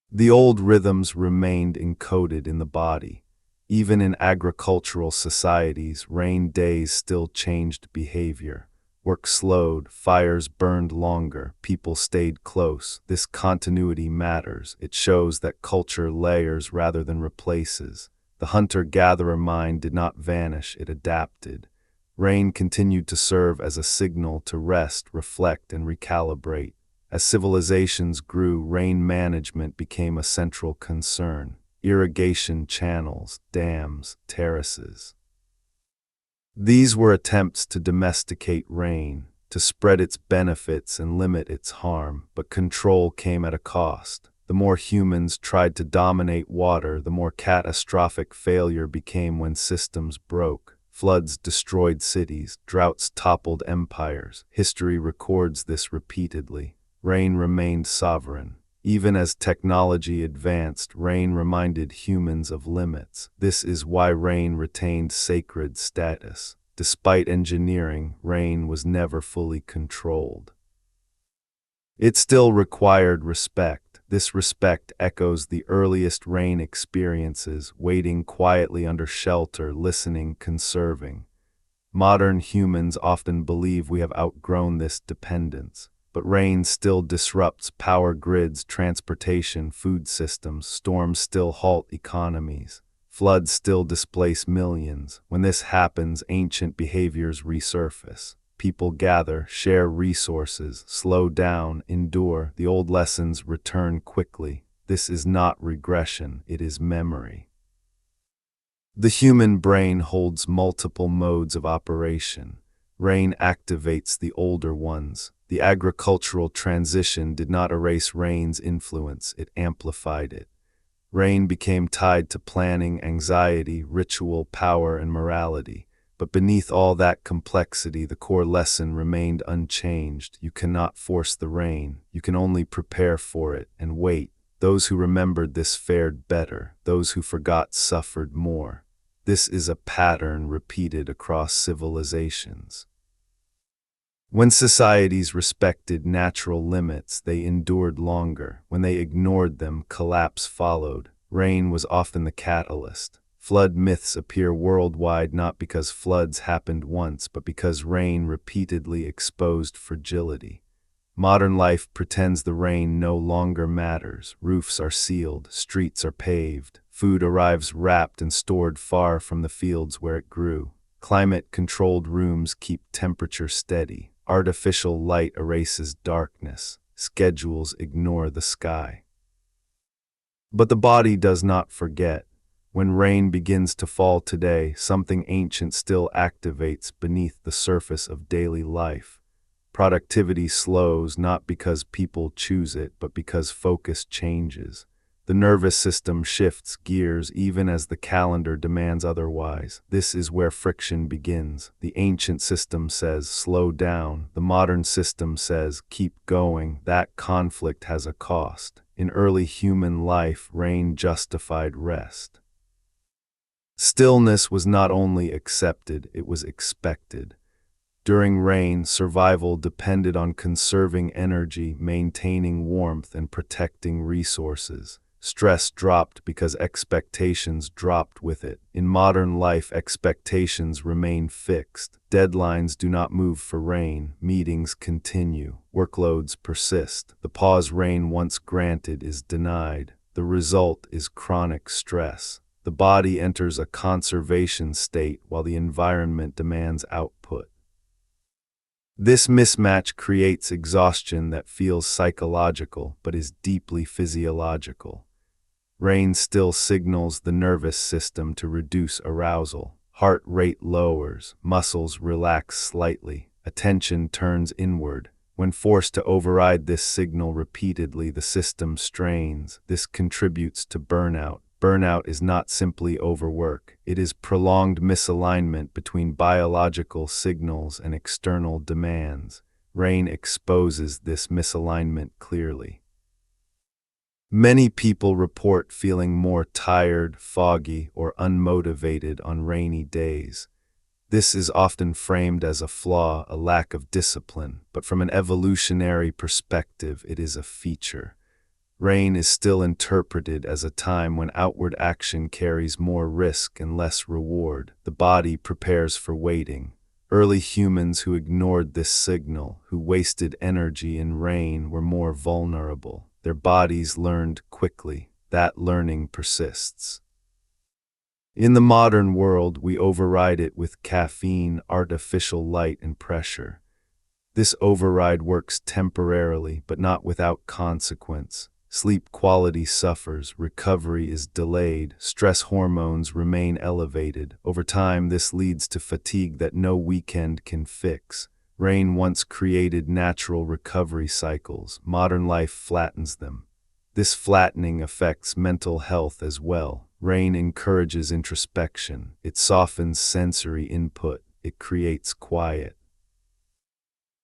S1: The old rhythms remained encoded in the body. Even in agricultural societies, rain days still changed behavior. Work slowed, fires burned longer, people stayed close. This continuity matters. It shows that culture layers rather than replaces. The hunter-gatherer mind did not vanish, it adapted. Rain continued to serve as a signal to rest, reflect, and recalibrate. As civilizations grew, rain management became a central concern. Irrigation channels, dams, terraces. These were attempts to domesticate rain, to spread its benefits and limit its harm, but control came at a cost. The more humans tried to dominate water, the more catastrophic failure became when systems broke. Floods destroyed cities, droughts toppled empires. History records this repeatedly. Rain remained sovereign. Even as technology advanced, rain reminded humans of limits. This is why rain retained sacred status. Despite engineering, rain was never fully controlled. It still required respect. This respect echoes the earliest rain experiences, waiting quietly under shelter, listening, conserving. Modern humans often believe we have outgrown this dependence. But rain still disrupts power grids, transportation, food systems. Storms still halt economies. Floods still displace millions. When this happens, ancient behaviors resurface. People gather, share resources, slow down, endure. The old lessons return quickly. This is not regression, it is memory. The human brain holds multiple modes of operation. Rain activates the older ones. The agricultural transition did not erase rain's influence, it amplified it. Rain became tied to planning, anxiety, ritual, power, and morality. But beneath all that complexity, the core lesson remained unchanged. You cannot force the rain. You can only prepare for it and wait. Those who remembered this fared better. Those who forgot suffered more. This is a pattern repeated across civilizations. When societies respected natural limits, they endured longer. When they ignored them, collapse followed. Rain was often the catalyst. Flood myths appear worldwide not because floods happened once, but because rain repeatedly exposed fragility. Modern life pretends the rain no longer matters. Roofs are sealed, streets are paved, food arrives wrapped and stored far from the fields where it grew. Climate-controlled rooms keep temperature steady. Artificial light erases darkness. schedules ignore the sky. But the body does not forget. When rain begins to fall today, something ancient still activates beneath the surface of daily life. Productivity slows not because people choose it, but because focus changes. The nervous system shifts gears even as the calendar demands otherwise. This is where friction begins. The ancient system says, slow down. The modern system says, keep going. That conflict has a cost. In early human life, rain justified rest. Stillness was not only accepted, it was expected. During rain, survival depended on conserving energy, maintaining warmth, and protecting resources. Stress dropped because expectations dropped with it. In modern life, expectations remain fixed. Deadlines do not move for rain. Meetings continue. Workloads persist. The pause rain once granted is denied. The result is chronic stress. The body enters a conservation state while the environment demands output. This mismatch creates exhaustion that feels psychological but is deeply physiological. Rain still signals the nervous system to reduce arousal. Heart rate lowers, muscles relax slightly, attention turns inward. When forced to override this signal repeatedly, the system strains. This contributes to burnout. Burnout is not simply overwork, it is prolonged misalignment between biological signals and external demands. Rain exposes this misalignment clearly. Many people report feeling more tired, foggy, or unmotivated on rainy days. This is often framed as a flaw, a lack of discipline, but from an evolutionary perspective, it is a feature. Rain is still interpreted as a time when outward action carries more risk and less reward. The body prepares for waiting. Early humans who ignored this signal, who wasted energy in rain, were more vulnerable. Their bodies learned quickly. That learning persists. In the modern world, we override it with caffeine, artificial light, and pressure. This override works temporarily, but not without consequence. Sleep quality suffers, recovery is delayed, stress hormones remain elevated. Over time, this leads to fatigue that no weekend can fix. Rain once created natural recovery cycles. Modern life flattens them. This flattening affects mental health as well. Rain encourages introspection. It softens sensory input. It creates quiet.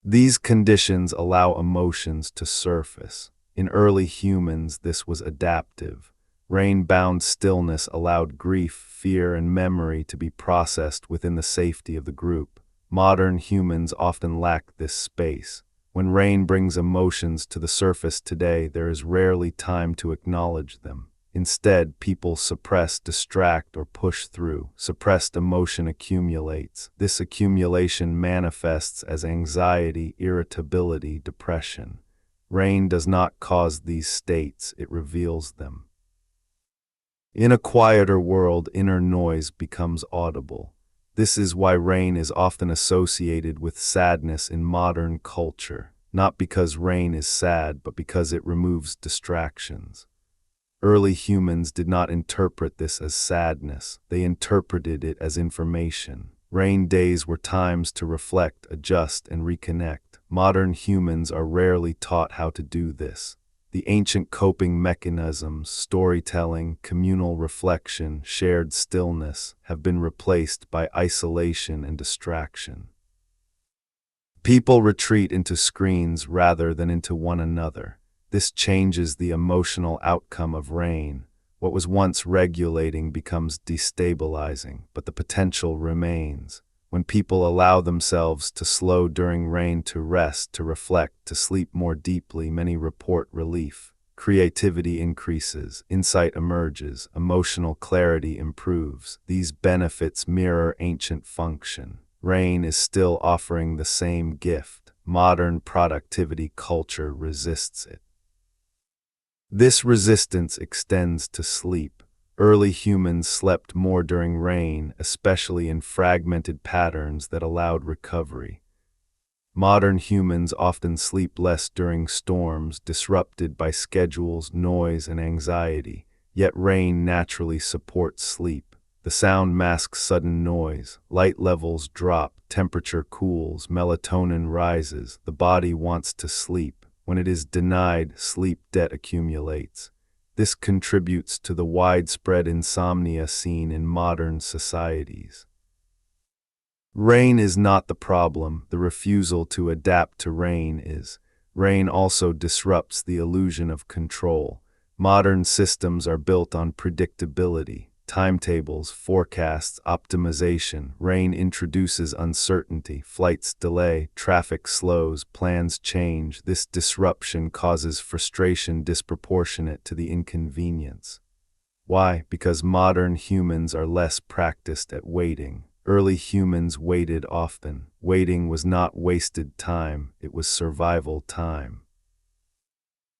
S1: These conditions allow emotions to surface. In early humans, this was adaptive. Rain-bound stillness allowed grief, fear, and memory to be processed within the safety of the group. Modern humans often lack this space. When rain brings emotions to the surface today, there is rarely time to acknowledge them. Instead, people suppress, distract, or push through. Suppressed emotion accumulates. This accumulation manifests as anxiety, irritability, depression. Rain does not cause these states, it reveals them. In a quieter world, inner noise becomes audible. This is why rain is often associated with sadness in modern culture, not because rain is sad, but because it removes distractions. Early humans did not interpret this as sadness, they interpreted it as information. Rain days were times to reflect, adjust, and reconnect. Modern humans are rarely taught how to do this. The ancient coping mechanisms, storytelling, communal reflection, shared stillness, have been replaced by isolation and distraction. People retreat into screens rather than into one another. This changes the emotional outcome of rain. What was once regulating becomes destabilizing, but the potential remains. When people allow themselves to slow during rain, to rest, to reflect, to sleep more deeply, many report relief. Creativity increases, insight emerges, emotional clarity improves. These benefits mirror ancient function. Rain is still offering the same gift. Modern productivity culture resists it. This resistance extends to sleep. Early humans slept more during rain, especially in fragmented patterns that allowed recovery. Modern humans often sleep less during storms, disrupted by schedules, noise, and anxiety. Yet rain naturally supports sleep. The sound masks sudden noise, light levels drop, temperature cools, melatonin rises, the body wants to sleep. When it is denied, sleep debt accumulates. This contributes to the widespread insomnia seen in modern societies. Rain is not the problem, the refusal to adapt to rain is. Rain also disrupts the illusion of control. Modern systems are built on predictability, timetables, forecasts, optimization. Rain introduces uncertainty, flights delay, traffic slows, plans change. This disruption causes frustration disproportionate to the inconvenience. Why? Because modern humans are less practiced at waiting. Early humans waited often. Waiting was not wasted time, it was survival time.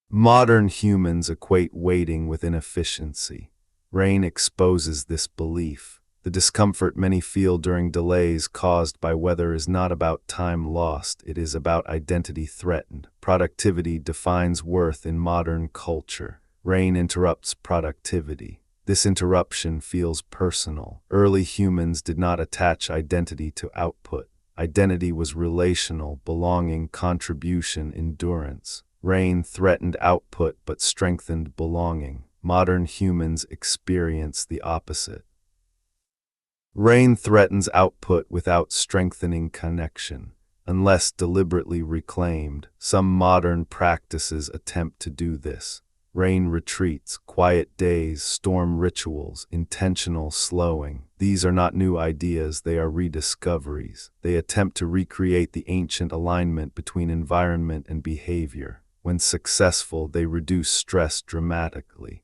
S1: Modern humans equate waiting with inefficiency. Rain exposes this belief. The discomfort many feel during delays caused by weather is not about time lost, it is about identity threatened. Productivity defines worth in modern culture. Rain interrupts productivity. This interruption feels personal. Early humans did not attach identity to output. Identity was relational, belonging, contribution, endurance. Rain threatened output but strengthened belonging. Modern humans experience the opposite. Rain threatens output without strengthening connection. Unless deliberately reclaimed, some modern practices attempt to do this. Rain retreats, quiet days, storm rituals, intentional slowing. These are not new ideas, they are rediscoveries. They attempt to recreate the ancient alignment between environment and behavior. When successful, they reduce stress dramatically.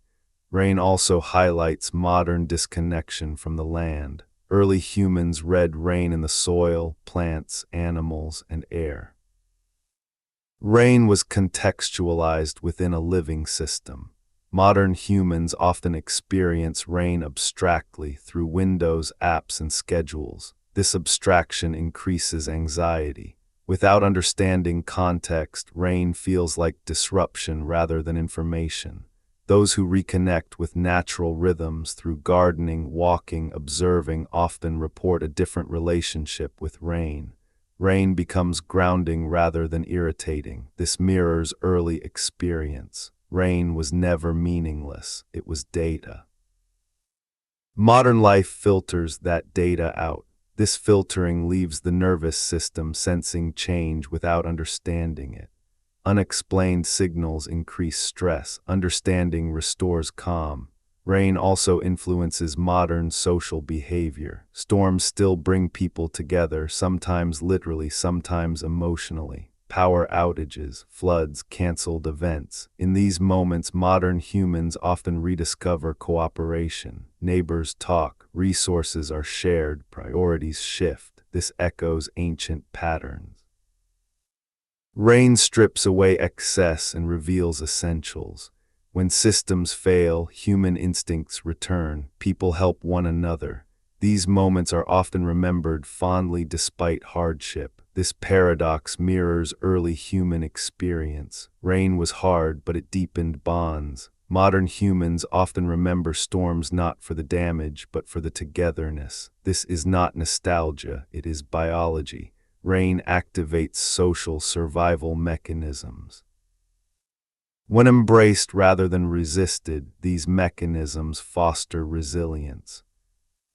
S1: Rain also highlights modern disconnection from the land. Early humans read rain in the soil, plants, animals, and air. Rain was contextualized within a living system. Modern humans often experience rain abstractly through windows, apps, and schedules. This abstraction increases anxiety. Without understanding context, rain feels like disruption rather than information. Those who reconnect with natural rhythms through gardening, walking, observing often report a different relationship with rain. Rain becomes grounding rather than irritating. This mirrors early experience. Rain was never meaningless, it was data. Modern life filters that data out. This filtering leaves the nervous system sensing change without understanding it. Unexplained signals increase stress. Understanding restores calm. Rain also influences modern social behavior. Storms still bring people together, sometimes literally, sometimes emotionally. Power outages, floods, canceled events. In these moments, modern humans often rediscover cooperation. Neighbors talk, resources are shared, priorities shift. This echoes ancient patterns. Rain strips away excess and reveals essentials. When systems fail, human instincts return. People help one another. These moments are often remembered fondly despite hardship. This paradox mirrors early human experience. Rain was hard, but it deepened bonds. Modern humans often remember storms not for the damage, but for the togetherness. This is not nostalgia, it is biology. Rain activates social survival mechanisms. When embraced rather than resisted, these mechanisms foster resilience.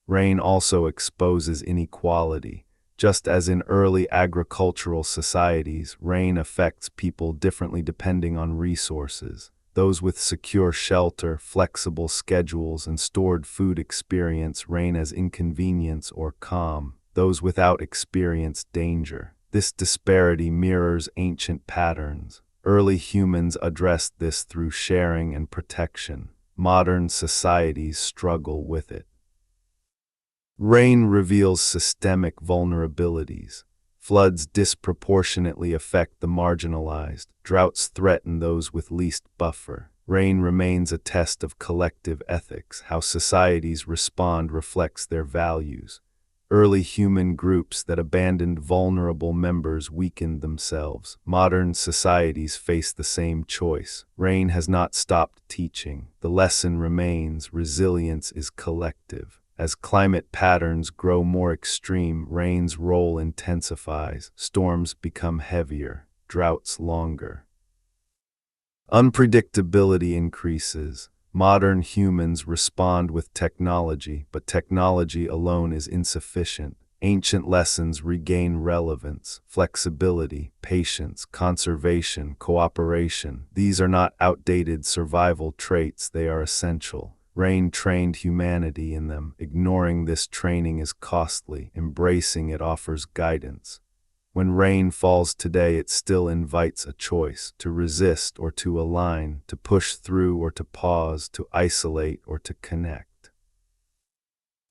S1: Rain also exposes inequality. Just as in early agricultural societies, rain affects people differently depending on resources. Those with secure shelter, flexible schedules, and stored food experience rain as inconvenience or calm. Those without experience danger. This disparity mirrors ancient patterns. Early humans addressed this through sharing and protection. Modern societies struggle with it. Rain reveals systemic vulnerabilities. Floods disproportionately affect the marginalized. Droughts threaten those with least buffer. Rain remains a test of collective ethics. How societies respond reflects their values. Early human groups that abandoned vulnerable members weakened themselves. Modern societies face the same choice. Rain has not stopped teaching. The lesson remains: resilience is collective. As climate patterns grow more extreme, rain's role intensifies. Storms become heavier, droughts longer. Unpredictability increases. Modern humans respond with technology, but technology alone is insufficient. Ancient lessons regain relevance: flexibility, patience, conservation, cooperation. These are not outdated survival traits, they are essential. Rain trained humanity in them. Ignoring this training is costly. Embracing it offers guidance. When rain falls today, it still invites a choice: to resist or to align, to push through or to pause, to isolate or to connect.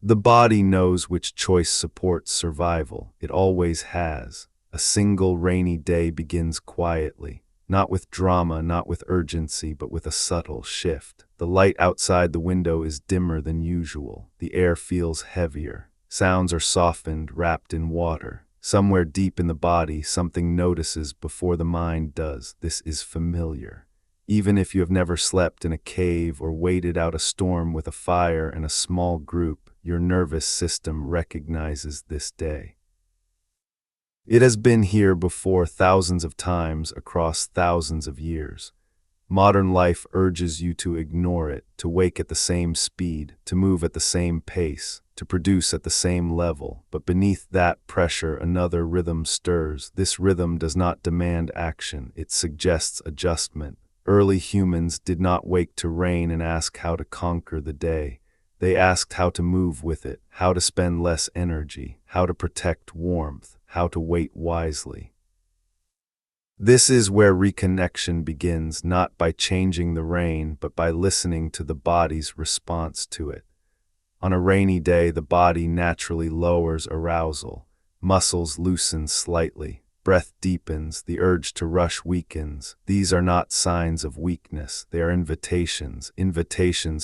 S1: The body knows which choice supports survival. It always has. A single rainy day begins quietly, not with drama, not with urgency, but with a subtle shift. The light outside the window is dimmer than usual. The air feels heavier. Sounds are softened, wrapped in water. Somewhere deep in the body, something notices before the mind does. This is familiar. Even if you have never slept in a cave or waited out a storm with a fire and a small group, your nervous system recognizes this day. It has been here before, thousands of times across thousands of years. Modern life urges you to ignore it, to wake at the same speed, to move at the same pace, to produce at the same level. But beneath that pressure, another rhythm stirs. This rhythm does not demand action, it suggests adjustment. Early humans did not wake to rain and ask how to conquer the day. They asked how to move with it, how to spend less energy, how to protect warmth, how to wait wisely. This is where reconnection begins, not by changing the rain, but by listening to the body's response to it. On a rainy day, the body naturally lowers arousal. Muscles loosen slightly. Breath deepens. The urge to rush weakens. These are not signs of weakness. They are invitations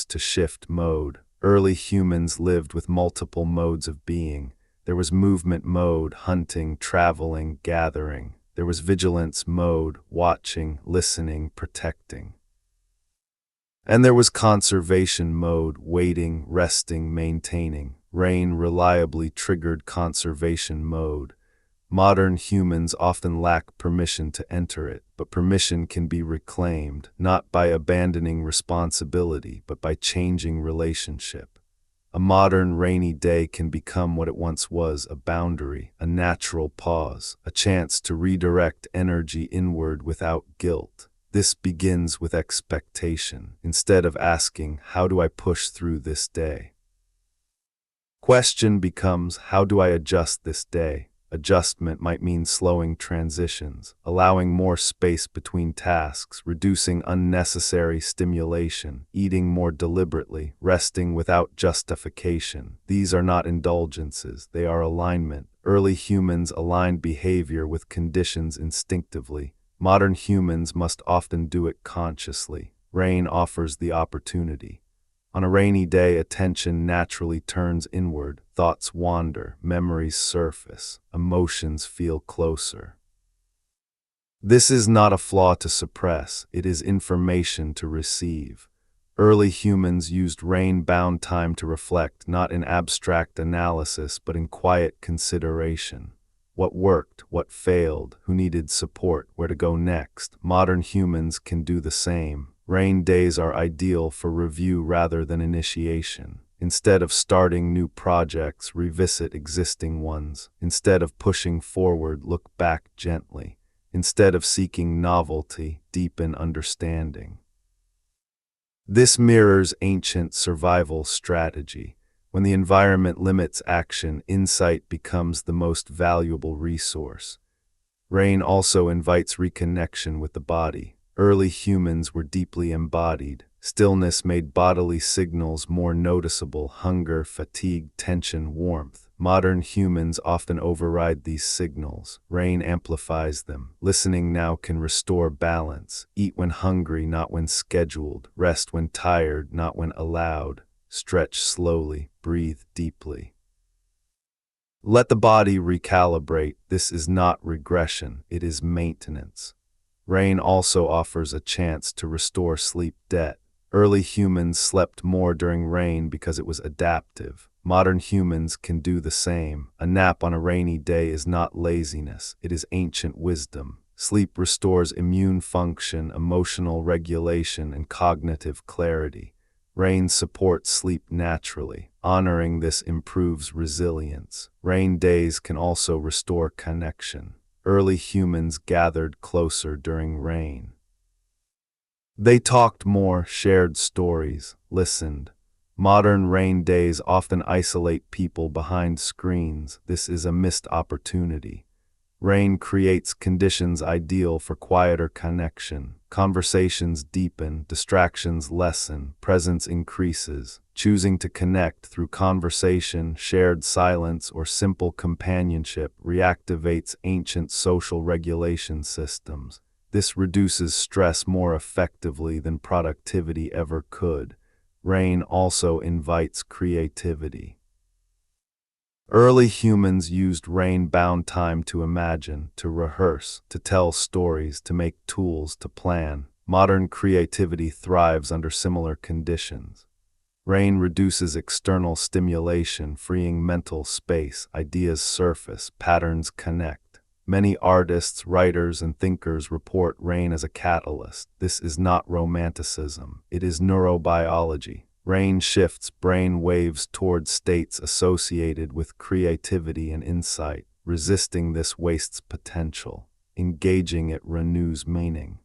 S1: to shift mode. Early humans lived with multiple modes of being. There was movement mode: hunting, traveling, gathering. There was vigilance mode: watching, listening, protecting. And there was conservation mode: waiting, resting, maintaining. Rain reliably triggered conservation mode. Modern humans often lack permission to enter it, but permission can be reclaimed, not by abandoning responsibility, but by changing relationship. A modern rainy day can become what it once was: a boundary, a natural pause, a chance to redirect energy inward without guilt. This begins with expectation. Instead of asking, "How do I push through this day?" question becomes, "How do I adjust this day?" Adjustment might mean slowing transitions, allowing more space between tasks, reducing unnecessary stimulation, eating more deliberately, resting without justification. These are not indulgences, they are alignment. Early humans aligned behavior with conditions instinctively. Modern humans must often do it consciously. Rain offers the opportunity. On a rainy day, attention naturally turns inward. Thoughts wander, memories surface, emotions feel closer. This is not a flaw to suppress, it is information to receive. Early humans used rain-bound time to reflect, not in abstract analysis, but in quiet consideration. What worked, what failed, who needed support, where to go next. Modern humans can do the same. Rain days are ideal for review rather than initiation. Instead of starting new projects, revisit existing ones. Instead of pushing forward, look back gently. Instead of seeking novelty, deepen understanding. This mirrors ancient survival strategy. When the environment limits action, insight becomes the most valuable resource. Rain also invites reconnection with the body. Early humans were deeply embodied. Stillness made bodily signals more noticeable: hunger, fatigue, tension, warmth. Modern humans often override these signals. Rain amplifies them. Listening now can restore balance. Eat when hungry, not when scheduled. Rest when tired, not when allowed. Stretch slowly. Breathe deeply. Let the body recalibrate. This is not regression, it is maintenance. Rain also offers a chance to restore sleep debt. Early humans slept more during rain because it was adaptive. Modern humans can do the same. A nap on a rainy day is not laziness, it is ancient wisdom. Sleep restores immune function, emotional regulation, and cognitive clarity. Rain supports sleep naturally. Honoring this improves resilience. Rain days can also restore connection. Early humans gathered closer during rain. They talked more, shared stories, listened. Modern rain days often isolate people behind screens. This is a missed opportunity. Rain creates conditions ideal for quieter connection. Conversations deepen, distractions lessen, presence increases. Choosing to connect through conversation, shared silence, or simple companionship reactivates ancient social regulation systems. This reduces stress more effectively than productivity ever could. Rain also invites creativity. Early humans used rain-bound time to imagine, to rehearse, to tell stories, to make tools, to plan. Modern creativity thrives under similar conditions. Rain reduces external stimulation, freeing mental space. Ideas surface, patterns connect. Many artists, writers, and thinkers report rain as a catalyst. This is not romanticism, it is neurobiology. Rain shifts brain waves toward states associated with creativity and insight. Resisting this wastes potential. Engaging it renews meaning.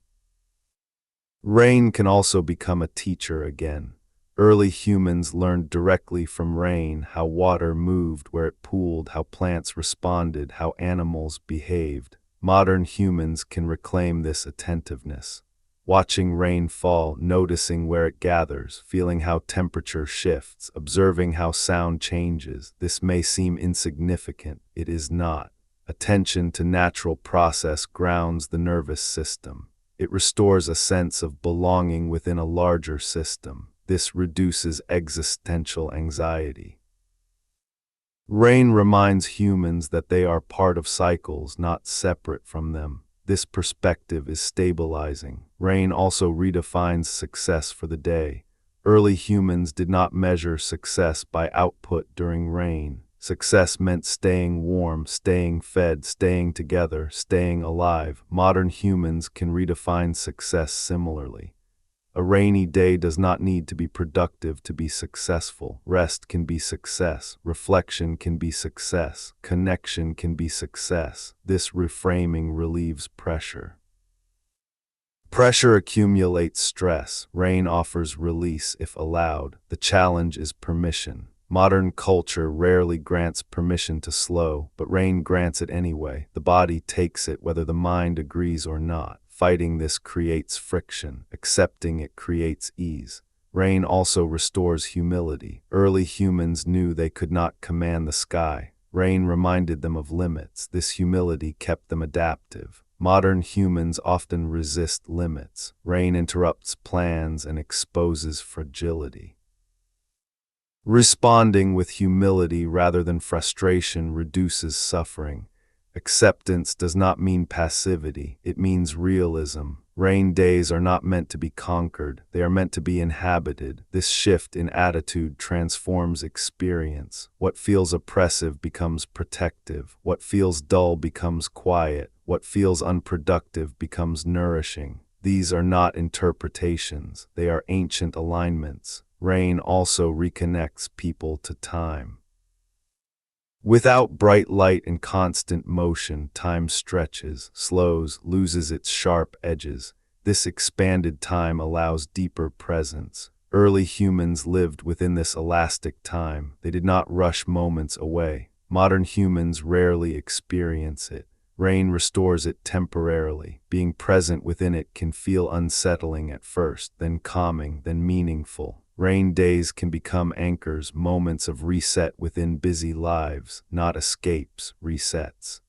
S1: Rain can also become a teacher again. Early humans learned directly from rain how water moved where it pooled, how plants responded, how animals behaved. Modern humans can reclaim this attentiveness. Watching rain fall, noticing where it gathers, feeling how temperature shifts, observing how sound changes. This may seem insignificant, it is not. Attention to natural process grounds the nervous system. It restores a sense of belonging within a larger system. This reduces existential anxiety. Rain reminds humans that they are part of cycles, not separate from them. This perspective is stabilizing. Rain also redefines success for the day. Early humans did not measure success by output during rain. Success meant staying warm, staying fed, staying together, staying alive. Modern humans can redefine success similarly. A rainy day does not need to be productive to be successful. Rest can be success. Reflection can be success. Connection can be success. This reframing relieves pressure. Pressure accumulates stress. Rain offers release if allowed. The challenge is permission. Modern culture rarely grants permission to slow, but rain grants it anyway. The body takes it whether the mind agrees or not. Fighting this creates friction. Accepting it creates ease. Rain also restores humility. Early humans knew they could not command the sky. Rain reminded them of limits. This humility kept them adaptive. Modern humans often resist limits. Rain interrupts plans and exposes fragility. Responding with humility rather than frustration reduces suffering. Acceptance does not mean passivity, it means realism. Rain days are not meant to be conquered, they are meant to be inhabited. This shift in attitude transforms experience. What feels oppressive becomes protective. What feels dull becomes quiet. What feels unproductive becomes nourishing. These are not interpretations, they are ancient alignments. Rain also reconnects people to time. Without bright light and constant motion, time stretches, slows, loses its sharp edges. This expanded time allows deeper presence. Early humans lived within this elastic time. They did not rush moments away. Modern humans rarely experience it. Rain restores it temporarily. Being present within it can feel unsettling at first, then calming, then meaningful. Rain days can become anchors, moments of reset within busy lives, not escapes, resets.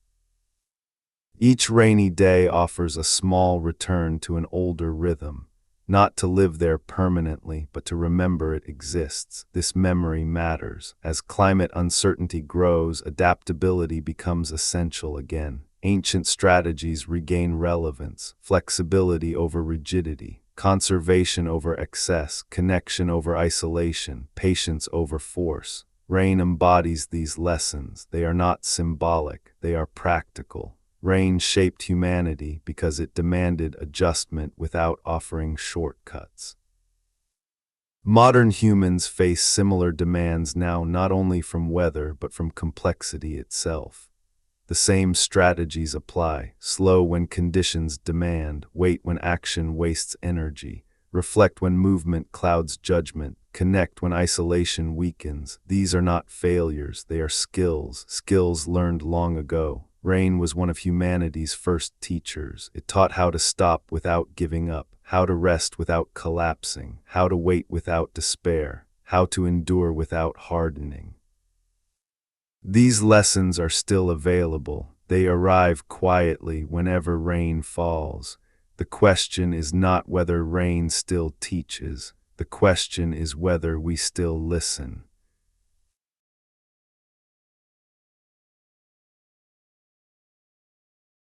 S1: Each rainy day offers a small return to an older rhythm. not to live there permanently, but to remember it exists. This memory matters. As climate uncertainty grows, adaptability becomes essential again. Ancient strategies regain relevance, flexibility over rigidity, conservation over excess, connection over isolation, patience over force. Rain embodies these lessons. They are not symbolic, they are practical. Rain shaped humanity because it demanded adjustment without offering shortcuts. Modern humans face similar demands now, not only from weather but from complexity itself. The same strategies apply: slow when conditions demand, wait when action wastes energy, reflect when movement clouds judgment, connect when isolation weakens. These are not failures, they are skills learned long ago. Rain was one of humanity's first teachers. It taught how to stop without giving up, how to rest without collapsing, how to wait without despair, how to endure without hardening. These lessons are still available. They arrive quietly whenever rain falls. The question is not whether rain still teaches. The question is whether we still listen.